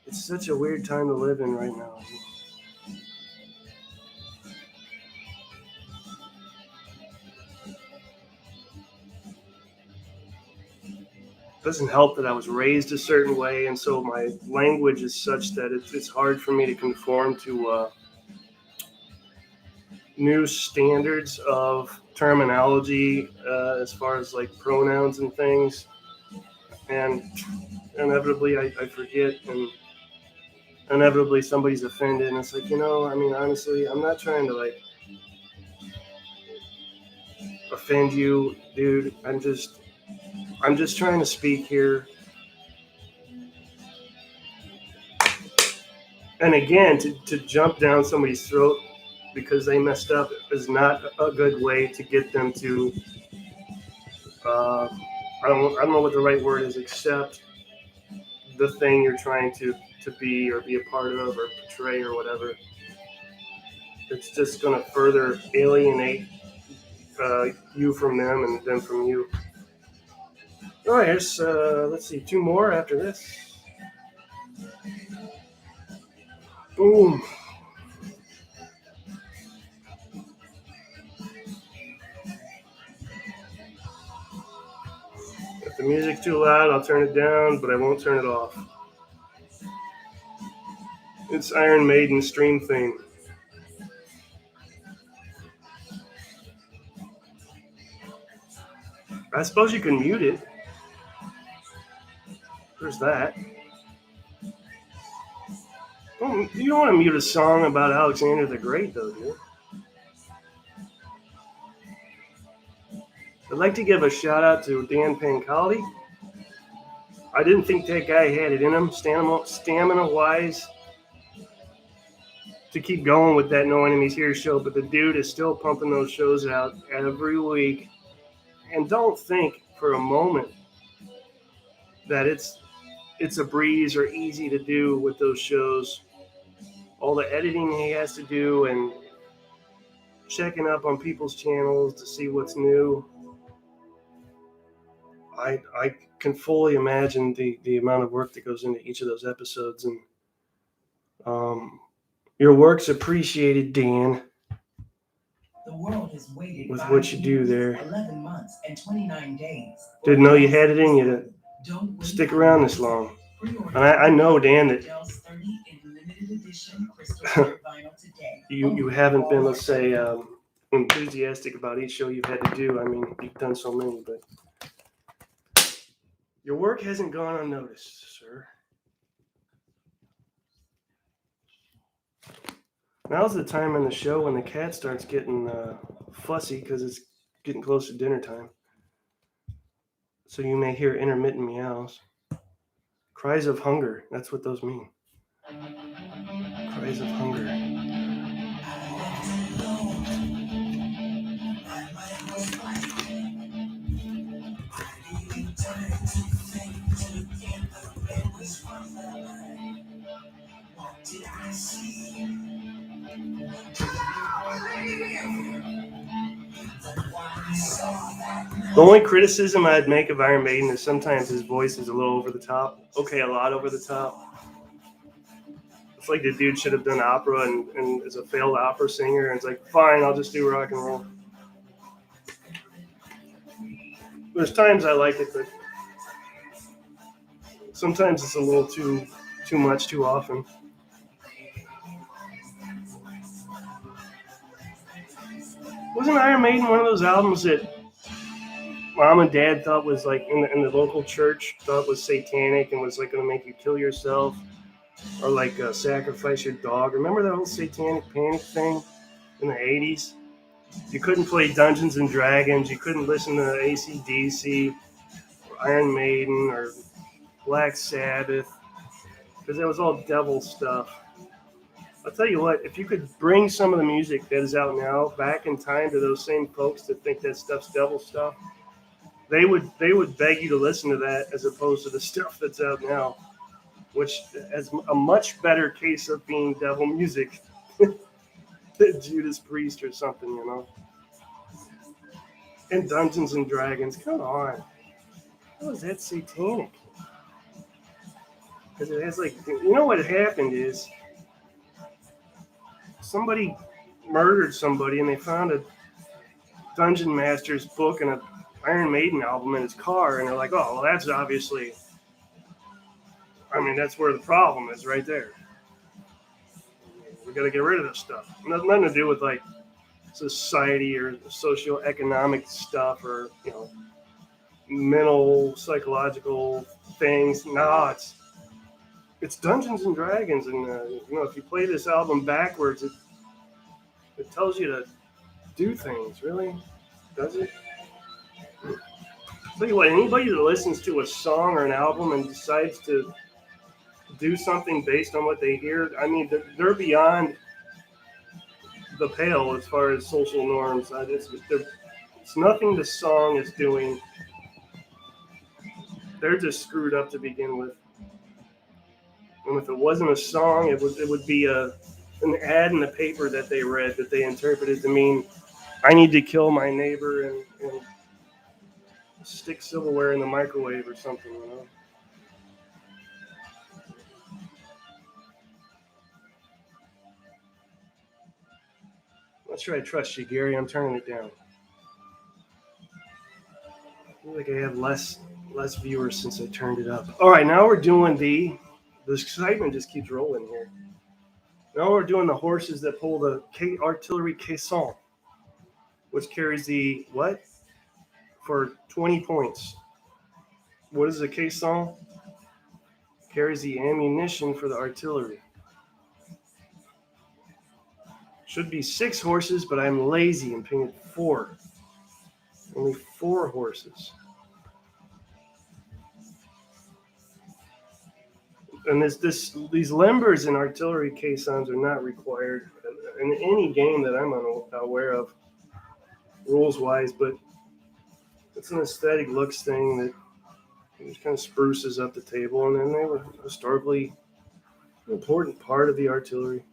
A: it's such a weird time to live in right now. It doesn't help that I was raised a certain way, and so my language is such that it's hard for me to conform to new standards of terminology as far as like pronouns and things. And inevitably I forget, and inevitably somebody's offended, and it's like, honestly, I'm not trying to like offend you, dude. I'm just trying to speak here. And again, to jump down somebody's throat because they messed up is not a good way to get them to, I don't know what the right word is, accept the thing you're trying to be or be a part of or portray or whatever. It's just going to further alienate you from them and them from you. All right, let's see, 2 more after this. Boom. If the music's too loud, I'll turn it down, but I won't turn it off. It's Iron Maiden stream theme. I suppose you can mute it. There's that. Well, you don't want to mute a song about Alexander the Great, though, do you? I'd like to give a shout out to Dan Pancaldi. I didn't think that guy had it in him, stamina-wise, to keep going with that No Enemies Here show, but the dude is still pumping those shows out every week. And don't think for a moment that it's a breeze or easy to do with those shows. All the editing he has to do and checking up on people's channels to see what's new. I can fully imagine the amount of work that goes into each of those episodes, and your work's appreciated, Dan.
C: The world has waited
A: with what you do there.
C: 11 months and 29 days.
A: Didn't know you had it in you to stick around this long. And I know, Dan, that you haven't been, let's say, enthusiastic about each show you've had to do. I mean, you've done so many, but your work hasn't gone unnoticed, sir. Now's the time in the show when the cat starts getting fussy because it's getting close to dinner time. So you may hear intermittent meows. Cries of hunger, that's what those mean. Cries of hunger. The only criticism I'd make of Iron Maiden is sometimes his voice is a little over the top. Okay, a lot over the top. It's like the dude should have done opera and is a failed opera singer, and it's like, fine, I'll just do rock and roll. There's times I like it, but sometimes it's a little too much too often. Wasn't Iron Maiden one of those albums that Mom and Dad thought was like in the local church thought was satanic and was like going to make you kill yourself or like sacrifice your dog? Remember that whole satanic panic thing in the 80s? You couldn't play Dungeons and Dragons. You couldn't listen to AC/DC or Iron Maiden or Black Sabbath because that was all devil stuff. I'll tell you what, if you could bring some of the music that is out now back in time to those same folks that think that stuff's devil stuff, they would beg you to listen to that as opposed to the stuff that's out now, which has a much better case of being devil music than Judas Priest or something, you know. And Dungeons and Dragons, come on. How is that satanic? Because it has like, you know what happened is somebody murdered somebody and they found a Dungeon Master's book and a Iron Maiden album in his car, and they're like, oh, well, that's obviously, I mean, that's where the problem is right there. We got to get rid of this stuff. Nothing to do with like society or socioeconomic stuff or, you know, mental, psychological things. No, it's Dungeons and Dragons, and you know, if you play this album backwards, it tells you to do things. Really, does it? Tell you what, anybody that listens to a song or an album and decides to do something based on what they hear, I mean, they're beyond the pale as far as social norms. It's nothing the song is doing. They're just screwed up to begin with. And if it wasn't a song, it would be an ad in the paper that they read that they interpreted to mean, I need to kill my neighbor and stick silverware in the microwave or something, you know. I'm not sure I trust you, Gary. I'm turning it down. I feel like I have less viewers since I turned it up. All right, now we're doing the excitement just keeps rolling here. Now we're doing the horses that pull the artillery caisson, which carries the what? For 20 points. What is a caisson? Carries the ammunition for the artillery. Should be 6 horses, but I'm lazy and painted 4. Only 4 horses. And these limbers in artillery caissons are not required in any game that I'm aware of, rules-wise, but it's an aesthetic looks thing that just kind of spruces up the table, and then they were historically an important part of the artillery.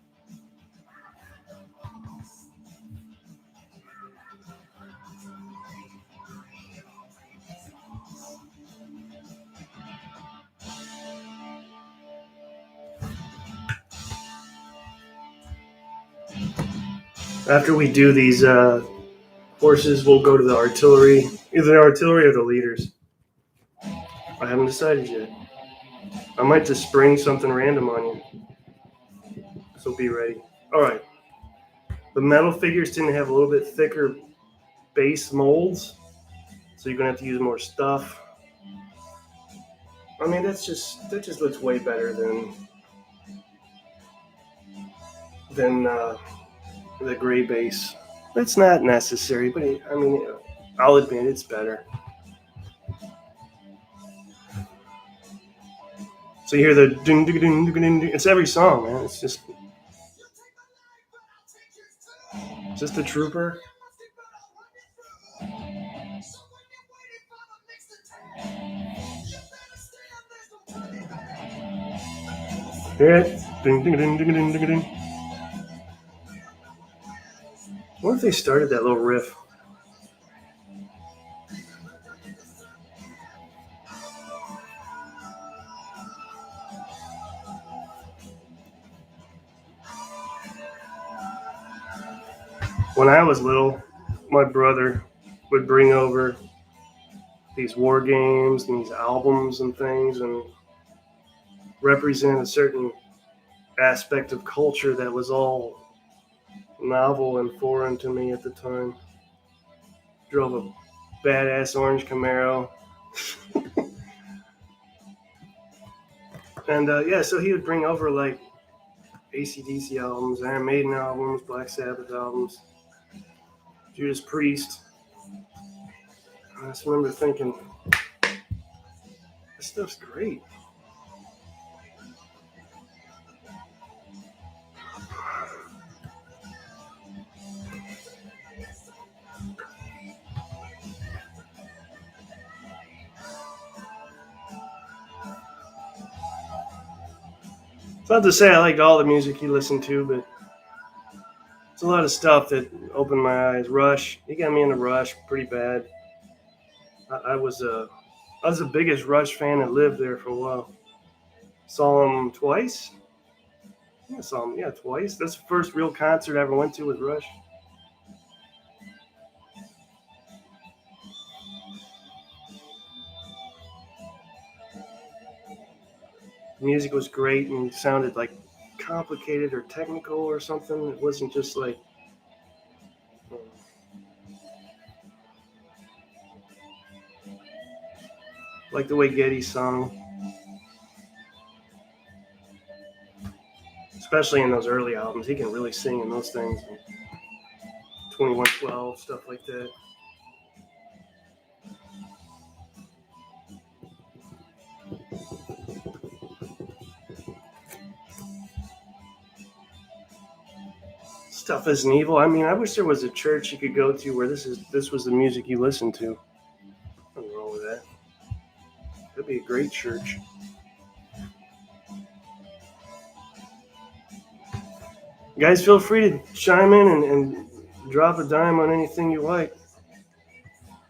A: After we do these horses, we'll go to the artillery, either the artillery or the leaders. I haven't decided yet. I might just spring something random on you. So be ready. All right. The metal figures tend to have a little bit thicker base molds, so you're gonna have to use more stuff. I mean, that just looks way better than the gray base. That's not necessary, but I mean, I'll admit it's better. So you hear the ding ding ding ding ding. It's every song, man. It's just a trooper. Hear it? Ding ding ding ding ding ding ding. What if they started that little riff? When I was little, my brother would bring over these war games and these albums and things and represent a certain aspect of culture that was all novel and foreign to me at the time. Drove a badass orange Camaro. And yeah, so he would bring over like AC/DC albums, Iron Maiden albums, Black Sabbath albums, Judas Priest. I just remember thinking, this stuff's great. It's not to say I liked all the music he listened to, but it's a lot of stuff that opened my eyes. Rush, he got me into Rush pretty bad. I was the biggest Rush fan that lived there for a while. Saw him twice. I saw him, twice. That's the first real concert I ever went to with Rush. The music was great and sounded like complicated or technical or something. It wasn't just like the way Geddy sung, especially in those early albums. He can really sing in those things. 2112, stuff like that. Stuff isn't evil. I mean, I wish there was a church you could go to where this was the music you listened to. Nothing wrong with that. That'd be a great church. Guys, feel free to chime in and drop a dime on anything you like.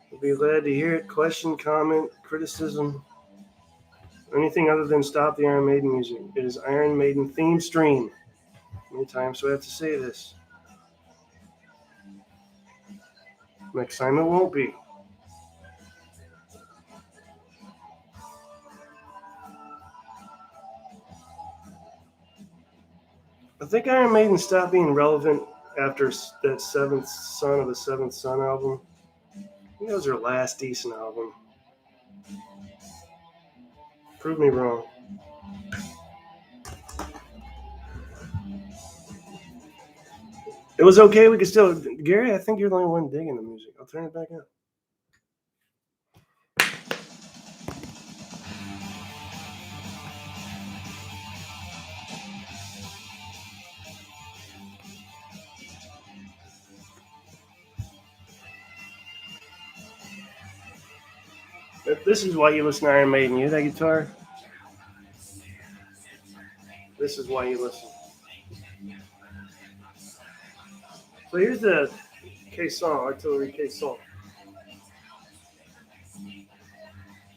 A: We'll be glad to hear it. Question, comment, criticism, anything other than stop the Iron Maiden music. It is Iron Maiden theme stream. Many times do I have to say this. Next time it won't be. I think Iron Maiden stopped being relevant after that Seventh Son of the Seventh Son album. I think that was their last decent album. Prove me wrong. It was okay. We could still... Gary, I think you're the only one digging the music. I'll turn it back up. If this is why you listen to Iron Maiden, you hear that guitar? This is why you listen. So here's the caisson, artillery caisson.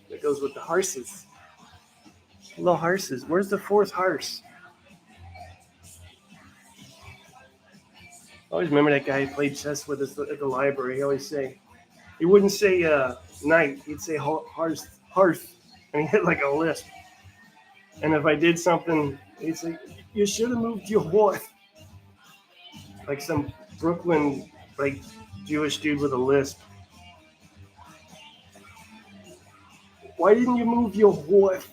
A: That goes with the horses. Little horses. Where's the fourth horse? I always remember that guy who played chess with us at the library. He always say, he wouldn't say knight, he'd say hearth, and he had like a lisp. And if I did something, he'd say, you should have moved your horse. Like some Brooklyn, like, Jewish dude with a lisp. Why didn't you move your wife?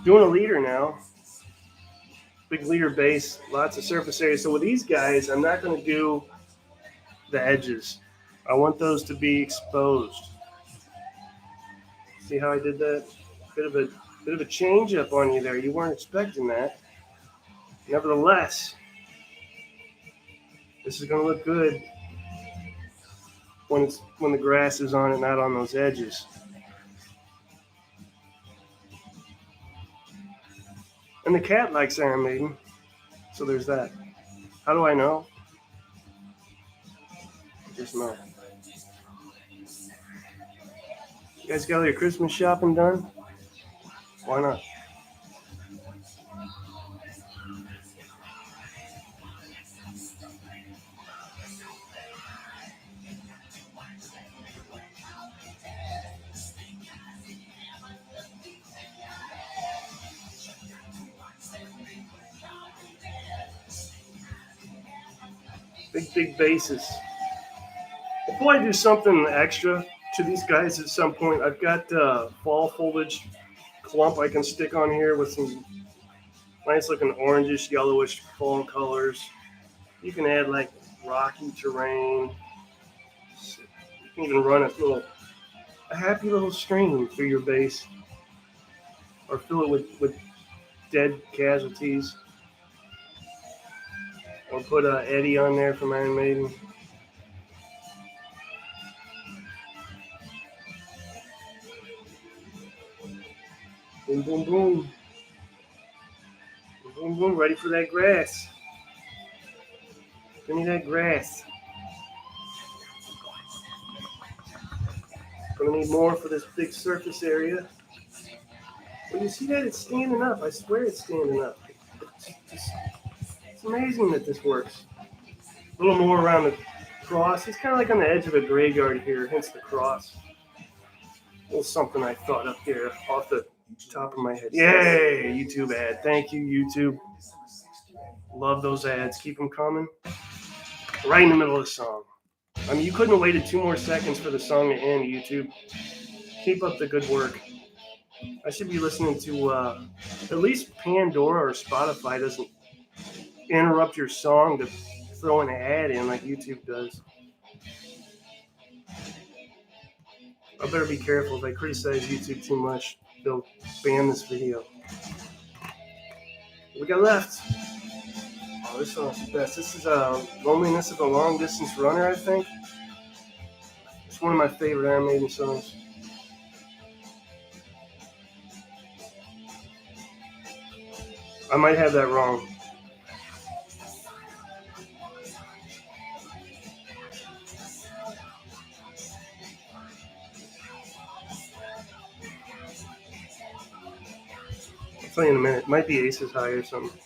A: Doing a leader now. Big leader bass, lots of surface area. So with these guys, I'm not going to do the edges. I want those to be exposed. See how I did that? Bit of a change up on you there. You weren't expecting that. Nevertheless, this is going to look good when the grass is on it, not on those edges. And the cat likes Iron Maiden, so there's that. How do I know? I just know. You guys got all your Christmas shopping done? Why not? Big basses. Before I do something extra to these guys at some point, I've got fall foliage clump I can stick on here with some nice looking orangish, yellowish fall colors. You can add like rocky terrain. You can even run a happy little stream through your bass, or fill it with dead casualties, or put Eddie on there from Iron Maiden. Boom, boom, boom. Boom, boom, boom. Ready for that grass. Give me that grass. Gonna need more for this big surface area. When you see that, it's standing up. I swear it's standing up. It's amazing that this works. A little more around the cross. It's kind of like on the edge of a graveyard here, hence the cross. A little something I thought up here off the top of my head. Yay, YouTube ad. Thank you, YouTube. Love those ads. Keep them coming. Right in the middle of the song. I mean, you couldn't have waited 2 more seconds for the song to end, YouTube. Keep up the good work. I should be listening to at least Pandora or Spotify doesn't interrupt your song to throw an ad in like YouTube does. I better be careful. If I criticize YouTube too much, they'll ban this video. What we got left? Oh, this song's the best. This is Loneliness of a Long Distance Runner, I think. It's one of my favorite Iron Maiden songs. I might have that wrong. I'll tell you in a minute. It might be Aces High or something.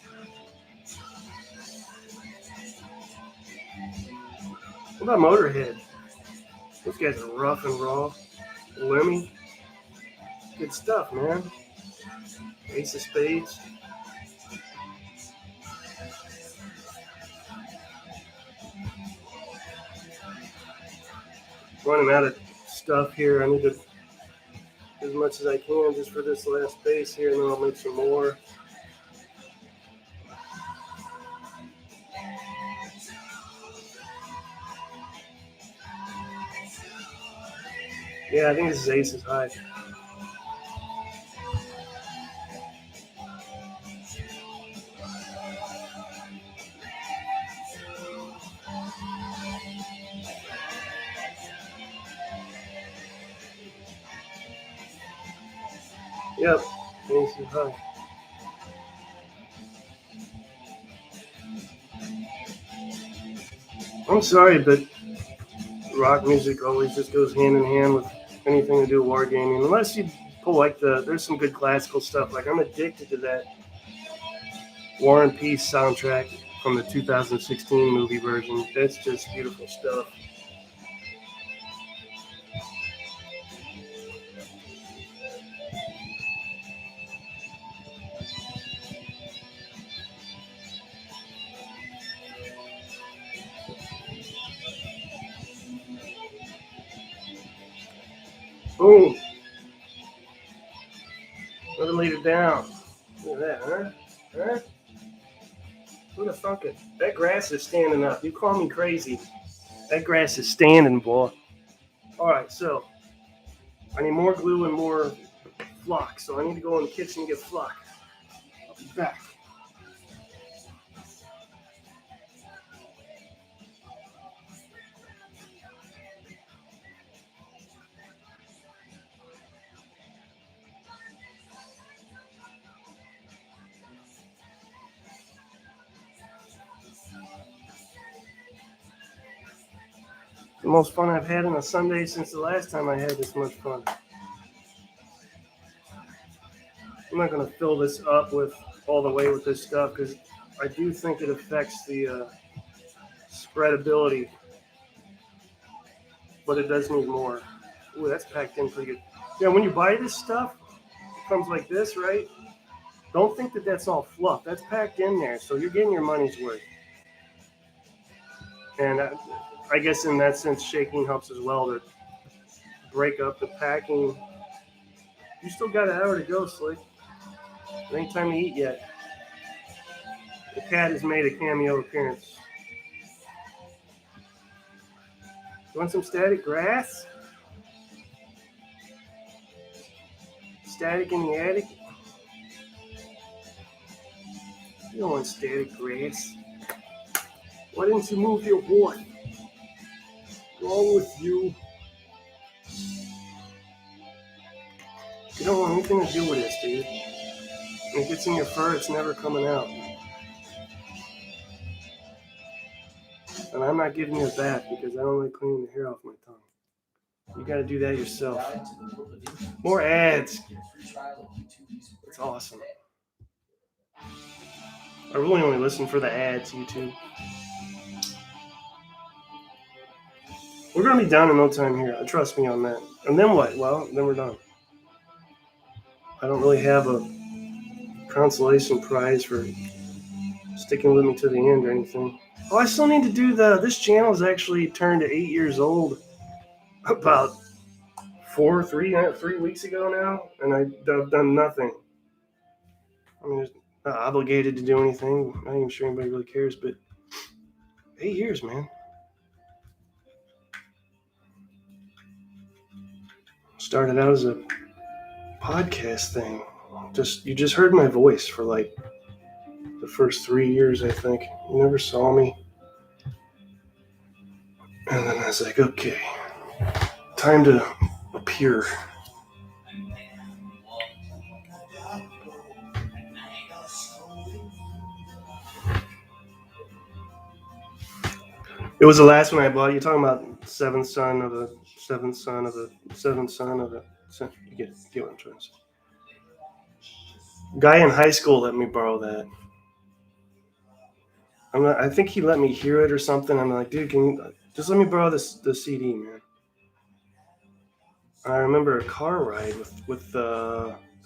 A: What about Motorhead? Those guys are rough and raw. Lemmy. Good stuff, man. Ace of Spades. Running out of stuff here. I need to as much as I can just for this last bass here, and then I'll make some more. Yeah, I think this is Aces High. Yep, Aces High. I'm sorry, but rock music always just goes hand in hand with anything to do with wargaming. Unless you pull like there's some good classical stuff. Like I'm addicted to that War and Peace soundtrack from the 2016 movie version. That's just beautiful stuff. Boom. Never laid it down. Look at that, huh? Who the fuck is that? Grass is standing up. You call me crazy. That grass is standing, boy. All right, so I need more glue and more flock. So I need to go in the kitchen and get flock. I'll be back. The most fun I've had on a Sunday since the last time I had this much fun. I'm not going to fill this up with all the way with this stuff because I do think it affects the spreadability, but it does need more. Ooh, that's packed in pretty good. Yeah, when you buy this stuff, it comes like this, right? Don't think that that's all fluff. That's packed in there, so you're getting your money's worth. And I guess in that sense, shaking helps as well to break up the packing. You still got an hour to go, Slick. It ain't time to eat yet. The cat has made a cameo appearance. You want some static grass? Static in the attic? You don't want static grass. Why didn't you move your boy? What's wrong with you? You don't want anything to do with this, dude. When it gets in your fur, it's never coming out. And I'm not giving you a bath because I don't like cleaning the hair off my tongue. You got to do that yourself. More ads. It's awesome. I really only listen for the ads, YouTube. We're going to be done in no time here. Trust me on that. And then what? Well, then we're done. I don't really have a consolation prize for sticking with me to the end or anything. Oh, I still need to do this channel is actually turned 8 years old about 3 weeks ago now, and I've done nothing. I mean, not obligated to do anything. I'm not even sure anybody really cares, but 8 years, man. Started out as a podcast thing. You just heard my voice for like the first 3 years, I think. You never saw me. And then I was like, okay, time to appear. It was the last one I bought. You're talking about seventh son of a seventh son of a seventh son of a. You get what I'm trying to say. Guy in high school let me borrow that. I think he let me hear it or something. I'm like, dude, can you just let me borrow the CD, man? I remember a car ride with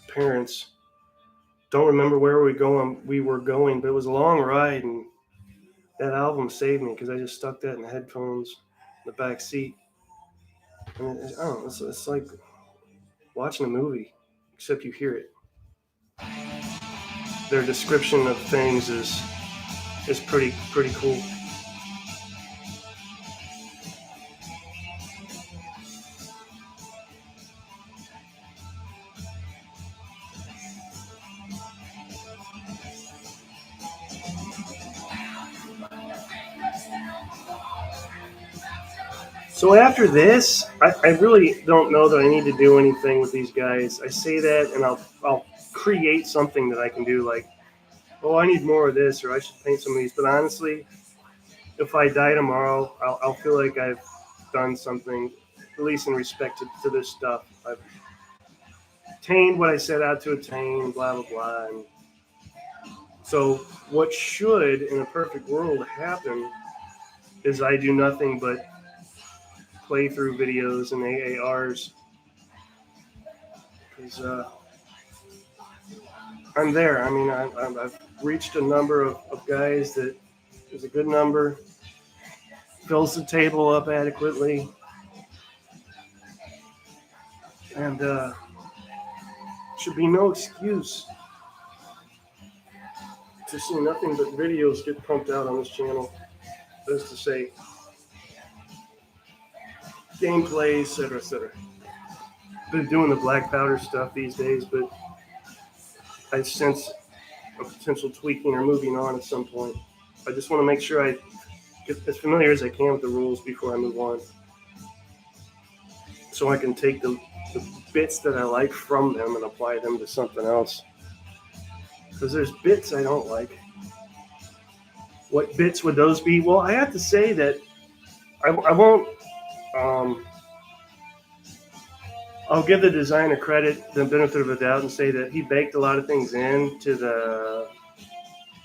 A: parents. Don't remember where we were going, but it was a long ride, and that album saved me because I just stuck that in the headphones, in the back seat. And I don't know, it's like watching a movie, except you hear it. Their description of things is pretty cool. So after this, I really don't know that I need to do anything with these guys. I say that, and I'll create something that I can do, like, oh, I need more of this, or I should paint some of these. But honestly, if I die tomorrow, I'll feel like I've done something, at least in respect to this stuff. I've attained what I set out to attain, blah, blah, blah. And so what should, in a perfect world, happen is I do nothing but playthrough videos and AARs, because I'm there. I mean, I've reached a number of guys that is a good number, fills the table up adequately. And should be no excuse to see nothing but videos get pumped out on this channel. That is to say, gameplay, etc., etc. Been doing the black powder stuff these days, but I sense a potential tweaking or moving on at some point. I just want to make sure I get as familiar as I can with the rules before I move on, so I can take the bits that I like from them and apply them to something else. Because there's bits I don't like. What bits would those be? Well, I have to say that I won't. I'll give the designer credit, the benefit of the doubt, and say that he baked a lot of things into the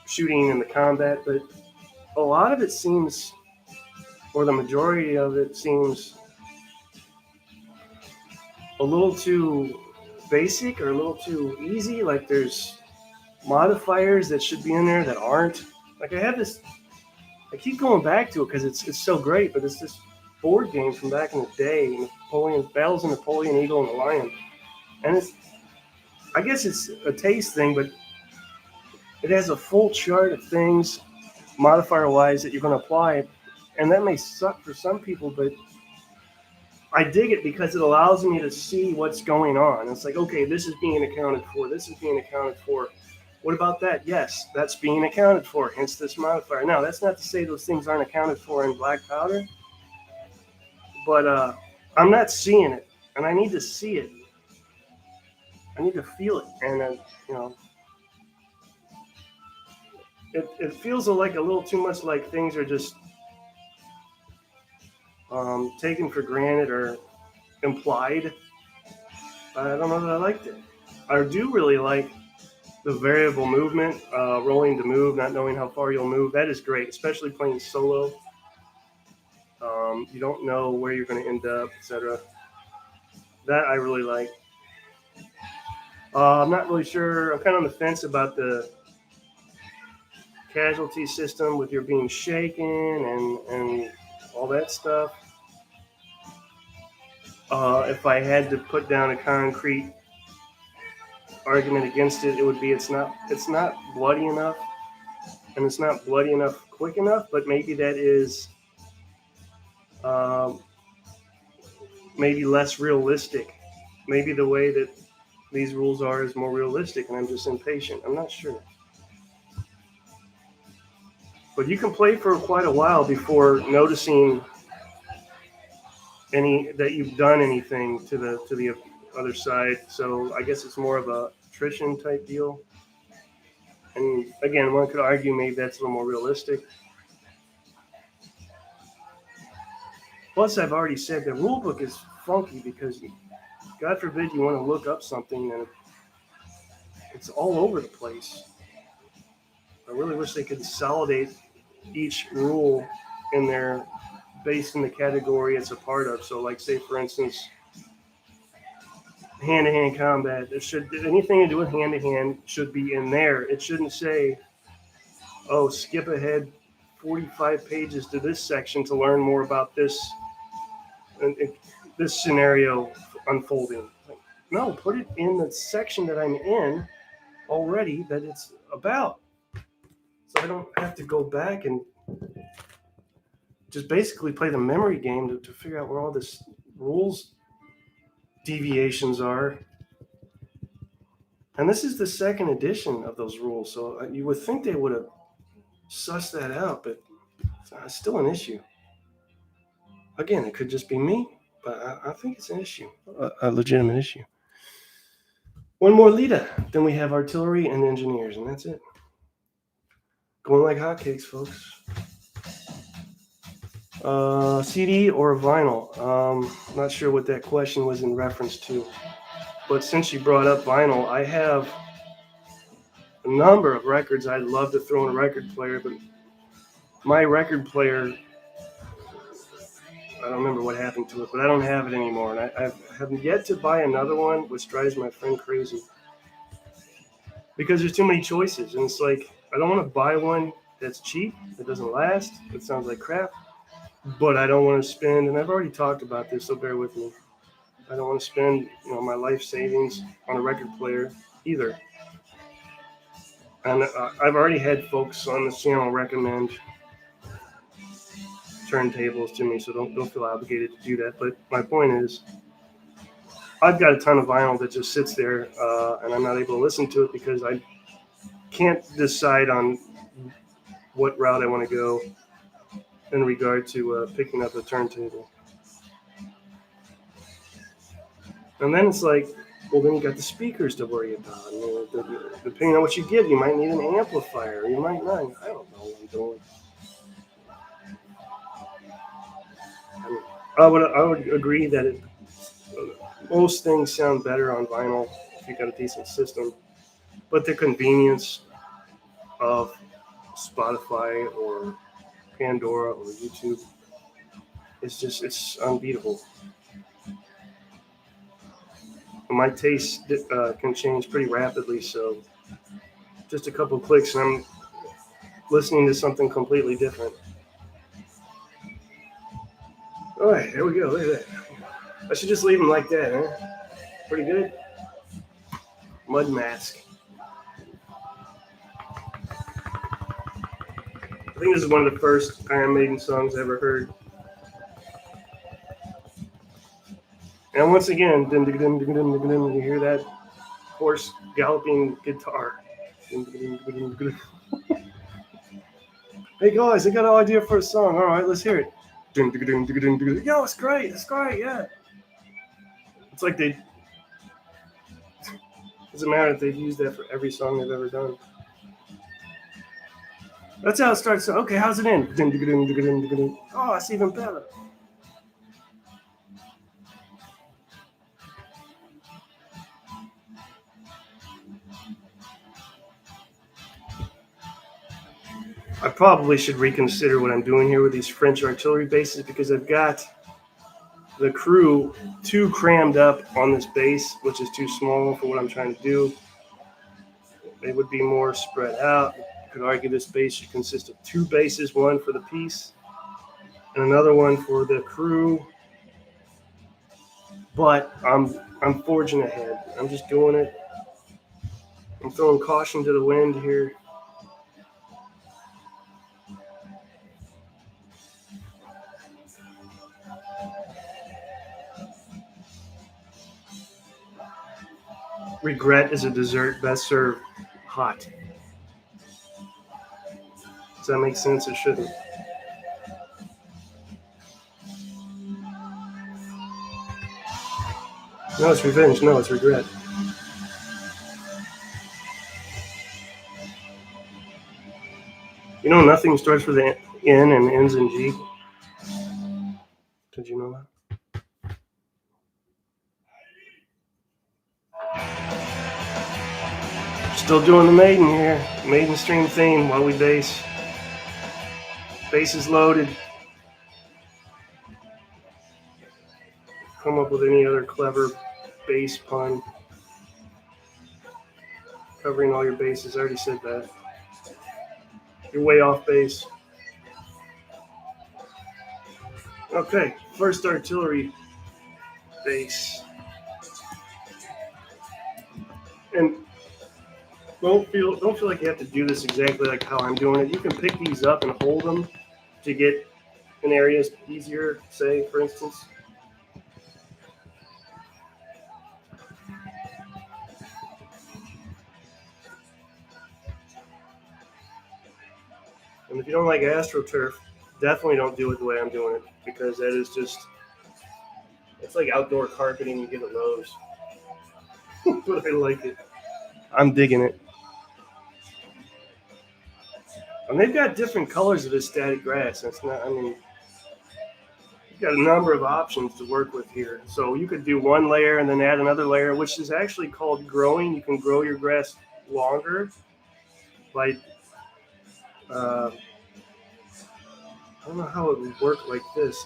A: shooting and the combat, but a lot of it seems, or the majority of it seems, a little too basic or a little too easy. Like there's modifiers that should be in there that aren't. Like I keep going back to it because it's so great, but it's this board game from back in the day, Battles of Napoleon, Eagle, and the Lion. And I guess it's a taste thing, but it has a full chart of things, modifier-wise, that you're going to apply. And that may suck for some people, but I dig it because it allows me to see what's going on. It's like, okay, this is being accounted for. This is being accounted for. What about that? Yes, that's being accounted for, hence this modifier. Now, that's not to say those things aren't accounted for in black powder, but I'm not seeing it, and I need to see it. I need to feel it, and it feels like a little too much like things are just taken for granted or implied. I don't know that I liked it. I do really like the variable movement, rolling to move, not knowing how far you'll move. That is great, especially playing solo. You don't know where you're going to end up, etc. That I really like. I'm not really sure. I'm kind of on the fence about the casualty system with your being shaken and all that stuff. If I had to put down a concrete argument against it, it would be it's not bloody enough, and it's not bloody enough quick enough. But maybe that is maybe less realistic. Maybe the way that these rules are is more realistic, and I'm just impatient. I'm not sure. But you can play for quite a while before noticing that you've done anything to the other side. So I guess it's more of a attrition type deal. And again, one could argue maybe that's a little more realistic. Plus, I've already said the rule book is funky because, God forbid, you want to look up something and it's all over the place. I really wish they could consolidate each rule in there based on the category it's a part of. So, like, say, for instance, hand-to-hand combat. Anything to do with hand-to-hand should be in there. It shouldn't say, oh, skip ahead 45 pages to this section to learn more about this scenario unfolding. No, put it in the section that I'm in already that it's about. So I don't have to go back and just basically play the memory game to figure out where all this rules deviations are. And this is the second edition of those rules, so you would think they would have sussed that out, but it's still an issue. Again, it could just be me, but I think it's an issue, a legitimate issue. One more leader, then we have artillery and engineers, and that's it. Going like hotcakes, folks. CD or vinyl? Not sure what that question was in reference to. But since you brought up vinyl, I have a number of records I'd love to throw in a record player, but my record player, I don't remember what happened to it, but I don't have it anymore. And I have yet to buy another one, which drives my friend crazy. Because there's too many choices. And it's like, I don't want to buy one that's cheap, that doesn't last, that sounds like crap, but I don't want to spend, and I've already talked about this, so bear with me. I don't want to spend my life savings on a record player either. And I've already had folks on this channel recommend turntables to me, so don't feel obligated to do that. But my point is, I've got a ton of vinyl that just sits there, and I'm not able to listen to it because I can't decide on what route I want to go in regard to picking up a turntable. And then it's like, well, then you got the speakers to worry about. Depending on what you get, you might need an amplifier. You might not. I don't know what I'm doing. I would agree that most things sound better on vinyl if you got a decent system, but the convenience of Spotify or Pandora or YouTube it's unbeatable. My taste can change pretty rapidly, so just a couple clicks and I'm listening to something completely different. All right, there we go. Look at that. I should just leave them like that, huh? Pretty good. Mud Mask. I think this is one of the first Iron Maiden songs I ever heard. And once again, you hear that horse galloping guitar. Hey guys, I got an idea for a song. All right, let's hear it. Yo, it's great. It's great, yeah. It's like doesn't matter if they've used that for every song they've ever done. That's how it starts. Okay, how's it end? Oh, that's even better. I probably should reconsider what I'm doing here with these French artillery bases because I've got the crew too crammed up on this base, which is too small for what I'm trying to do. They would be more spread out. You could argue this base should consist of two bases, one for the piece and another one for the crew. But I'm forging ahead. I'm just doing it. I'm throwing caution to the wind here. Regret is a dessert best served hot. Does that make sense? It shouldn't. No, it's revenge. No, it's regret. You know, nothing starts with an N and ends in G. Did you know that? Still doing the Maiden here. Maiden stream theme while we bass. Bass is loaded. Come up with any other clever bass pun. Covering all your bases. I already said that. You're way off base. Okay, first artillery base. And don't feel like you have to do this exactly like how I'm doing it. You can pick these up and hold them to get in areas easier, say, for instance. And if you don't like AstroTurf, definitely don't do it the way I'm doing it because that is just, it's like outdoor carpeting you get at Lowe's. But I like it. I'm digging it. And they've got different colors of this static grass. It's not, I mean, you've got a number of options to work with here. So you could do one layer and then add another layer, which is actually called growing. You can grow your grass longer by, I don't know how it would work like this.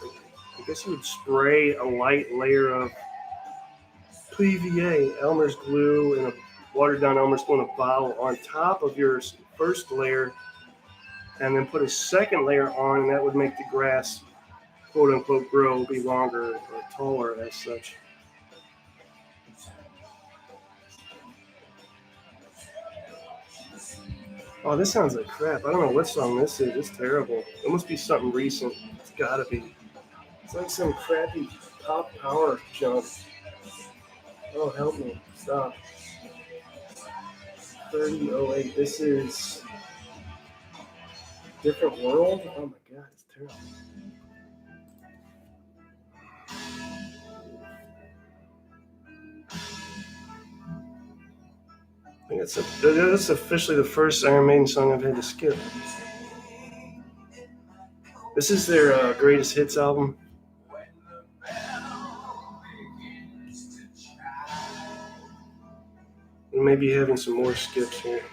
A: I guess you would spray a light layer of PVA, Elmer's glue, and a watered down Elmer's glue in a bottle on top of your first layer, and then put a second layer on, and that would make the grass, quote unquote, grow, be longer or taller as such. Oh, this sounds like crap. I don't know what song this is. It's terrible. It must be something recent. It's gotta be. It's like some crappy pop power junk. Oh, help me. Stop. 3008. This is Different World? Oh my god, it's terrible. I think that's officially the first Iron Maiden song I've had to skip. This is their greatest hits album. We may be having some more skips here.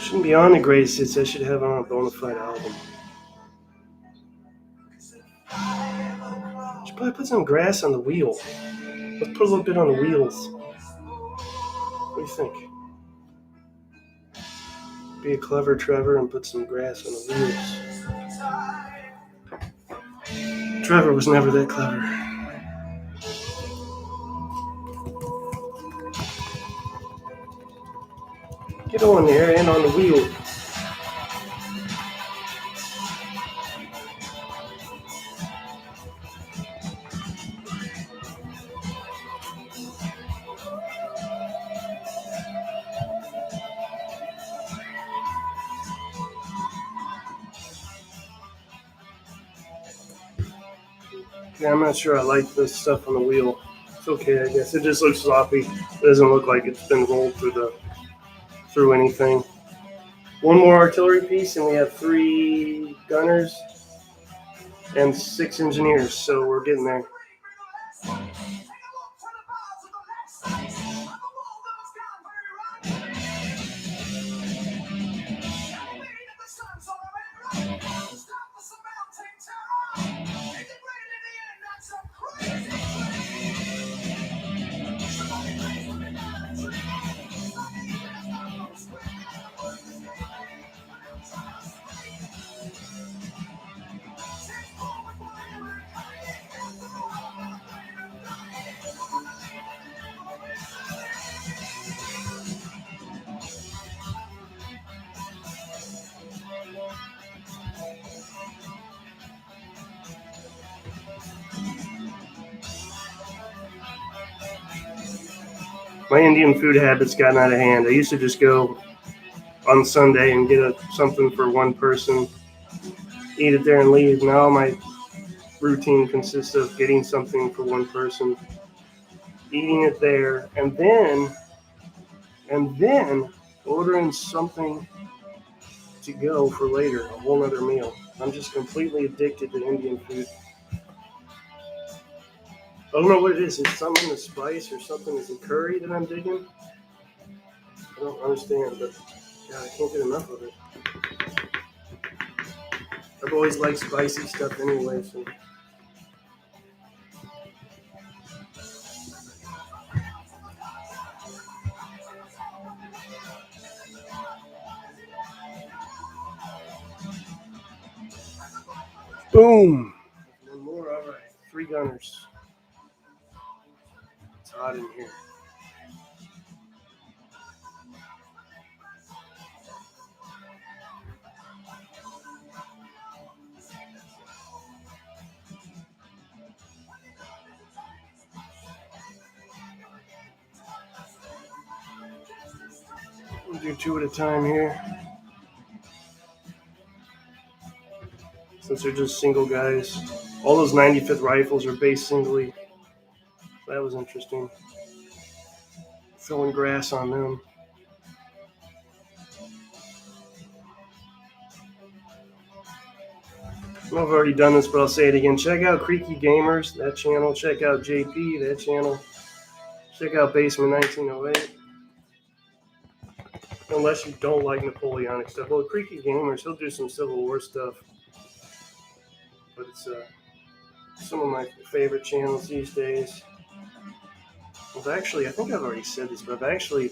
A: Shouldn't be on the greatest hits. I should have on a bona fide album. Should probably put some grass on the wheel. Let's put a little bit on the wheels. What do you think? Be a clever Trevor and put some grass on the wheels. Trevor was never that clever. Get on there and on the wheel. Yeah, I'm not sure I like this stuff on the wheel. It's okay, I guess. It just looks sloppy. It doesn't look like it's been rolled through anything. One more artillery piece, and we have 3 gunners and 6 engineers, so we're getting there. My Indian food habits gotten out of hand. I used to just go on Sunday and get something for one person, eat it there and leave. Now my routine consists of getting something for one person, eating it there, and then ordering something to go for later, a whole other meal. I'm just completely addicted to Indian food. I don't know what it is. It's something in the spice or something. Is it curry that I'm digging? I don't understand, but God, I can't get enough of it. I've always liked spicy stuff anyway, so. Boom! One more, all right. 3 gunners. It's hot in here. We'll do 2 at a time here. Since they're just single guys. All those 95th rifles are based singly. That was interesting. Throwing grass on them. I've already done this, but I'll say it again. Check out Creaky Gamers, that channel. Check out JP, that channel. Check out Basement 1908. Unless you don't like Napoleonic stuff. Well, Creaky Gamers, he'll do some Civil War stuff. But it's some of my favorite channels these days. I think I've already said this, but maybe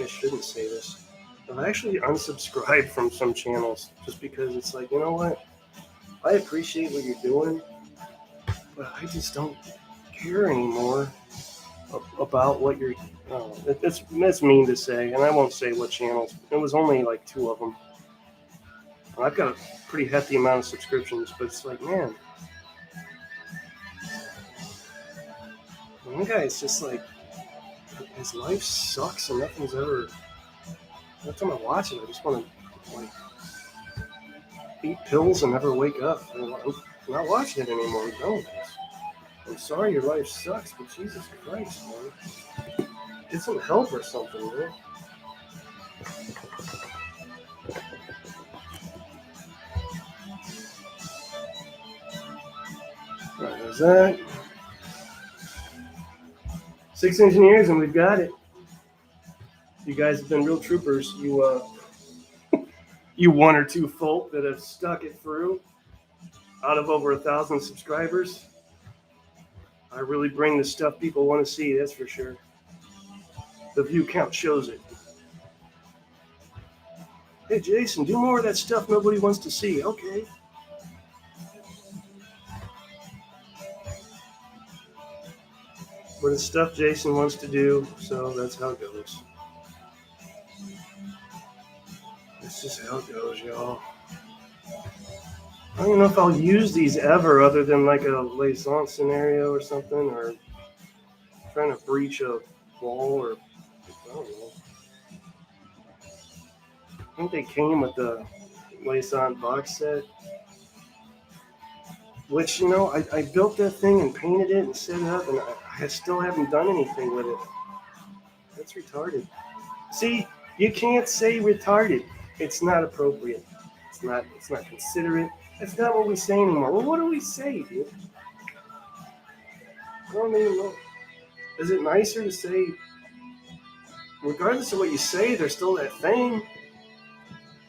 A: I shouldn't say this. I've actually unsubscribed from some channels just because it's like, you know what? I appreciate what you're doing, but I just don't care anymore about what you're. That's mean to say, and I won't say what channels. It was only like 2 of them. I've got a pretty hefty amount of subscriptions, but it's like, man, one guy is just like, his life sucks and nothing's ever. Every time I watch it, I just want to like eat pills and never wake up. I'm not watching it anymore. No, I'm sorry your life sucks, but Jesus Christ, man, get some help or something, man. Right, there's that. 6 engineers and we've got it. You guys have been real troopers. You 1 or 2 folk that have stuck it through out of over 1,000 subscribers. I really bring the stuff people want to see, that's for sure. The view count shows it. Hey, Jason, do more of that stuff nobody wants to see. Okay. But it's stuff Jason wants to do, so that's how it goes. That's just how it goes, y'all. I don't even know if I'll use these ever other than like a liaison scenario or something, or trying to breach a wall, or I don't know. I think they came with the liaison box set, which, you know, I built that thing and painted it and set it up, and I still haven't done anything with it. That's retarded. See, you can't say retarded. It's not appropriate. It's not considerate. That's not what we say anymore. Well, what do we say, dude? I don't even know. Is it nicer to say, regardless of what you say, there's still that thing?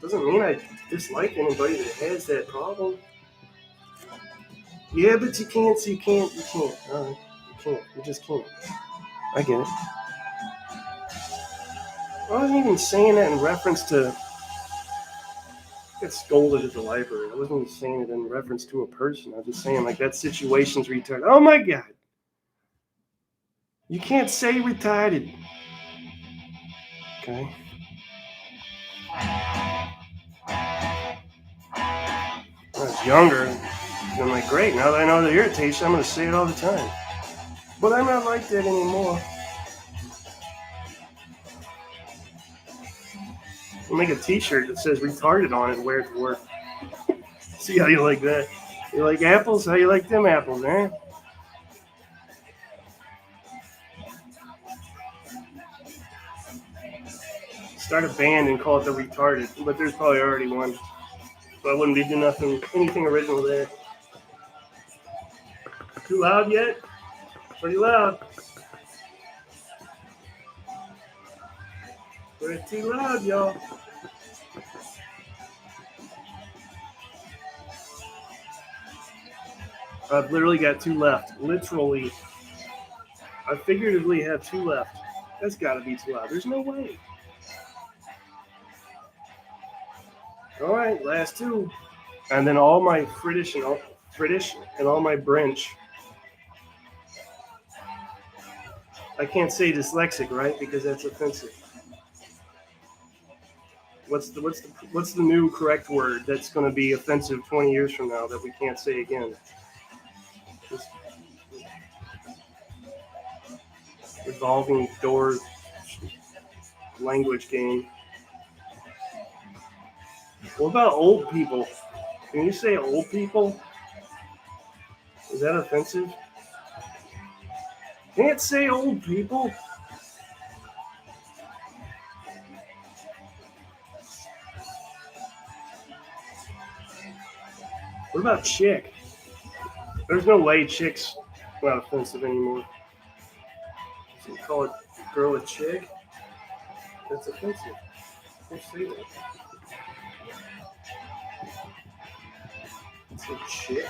A: Doesn't mean I dislike anybody that has that problem. Yeah, but you can't, so you can't. All right, you can't. You just can't. I get it. I wasn't even saying that in reference to. I got scolded at the library. I wasn't even saying it in reference to a person. I was just saying, like, that situation's retarded. Oh my God. You can't say retarded. Okay. When I was younger, I'm like, great, now that I know the irritation, I'm going to say it all the time. But I'm not like that anymore. We'll make a t-shirt that says retarded on it and wear it to work. See how you like that? You like apples? How you like them apples, eh? Start a band and call it the Retarded, but there's probably already one. So I wouldn't be doing anything original there. Too loud yet? Pretty loud. Pretty too loud, y'all. I've literally got 2 left. Literally. I figuratively have 2 left. That's got to be too loud. There's no way. All right, last 2. And then all my Fritish and all my Brench. I can't say dyslexic, right? Because that's offensive. What's the new correct word that's going to be offensive 20 years from now that we can't say again? This revolving door language game. What about old people? Can you say old people? Is that offensive? Can't say old people. What about chick? There's no way chick's not offensive anymore. So you call it girl a chick? That's offensive. Can't say that. It's a chick.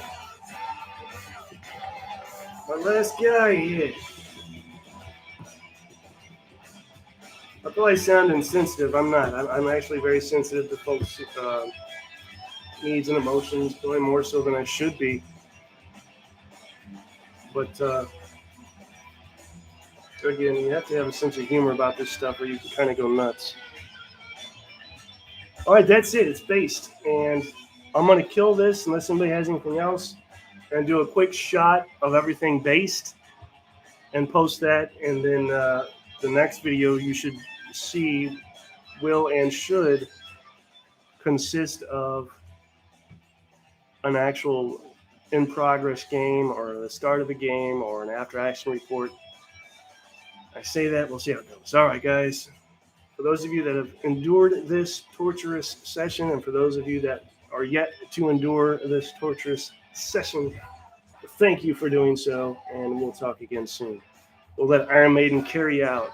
A: My last guy here. I probably sound insensitive. I'm not. I'm actually very sensitive to folks' needs and emotions, probably more so than I should be. But So again, you have to have a sense of humor about this stuff, or you can kind of go nuts. All right, that's it. It's based, and I'm gonna kill this unless anybody has anything else, and do a quick shot of everything based, and post that, and then the next video you should see will and should consist of an actual in progress game or the start of the game or an after action report. I say that, we'll see how it goes. All right, guys. For those of you that have endured this torturous session, and for those of you that are yet to endure this torturous session, thank you for doing so, and we'll talk again soon. We'll let Iron Maiden carry out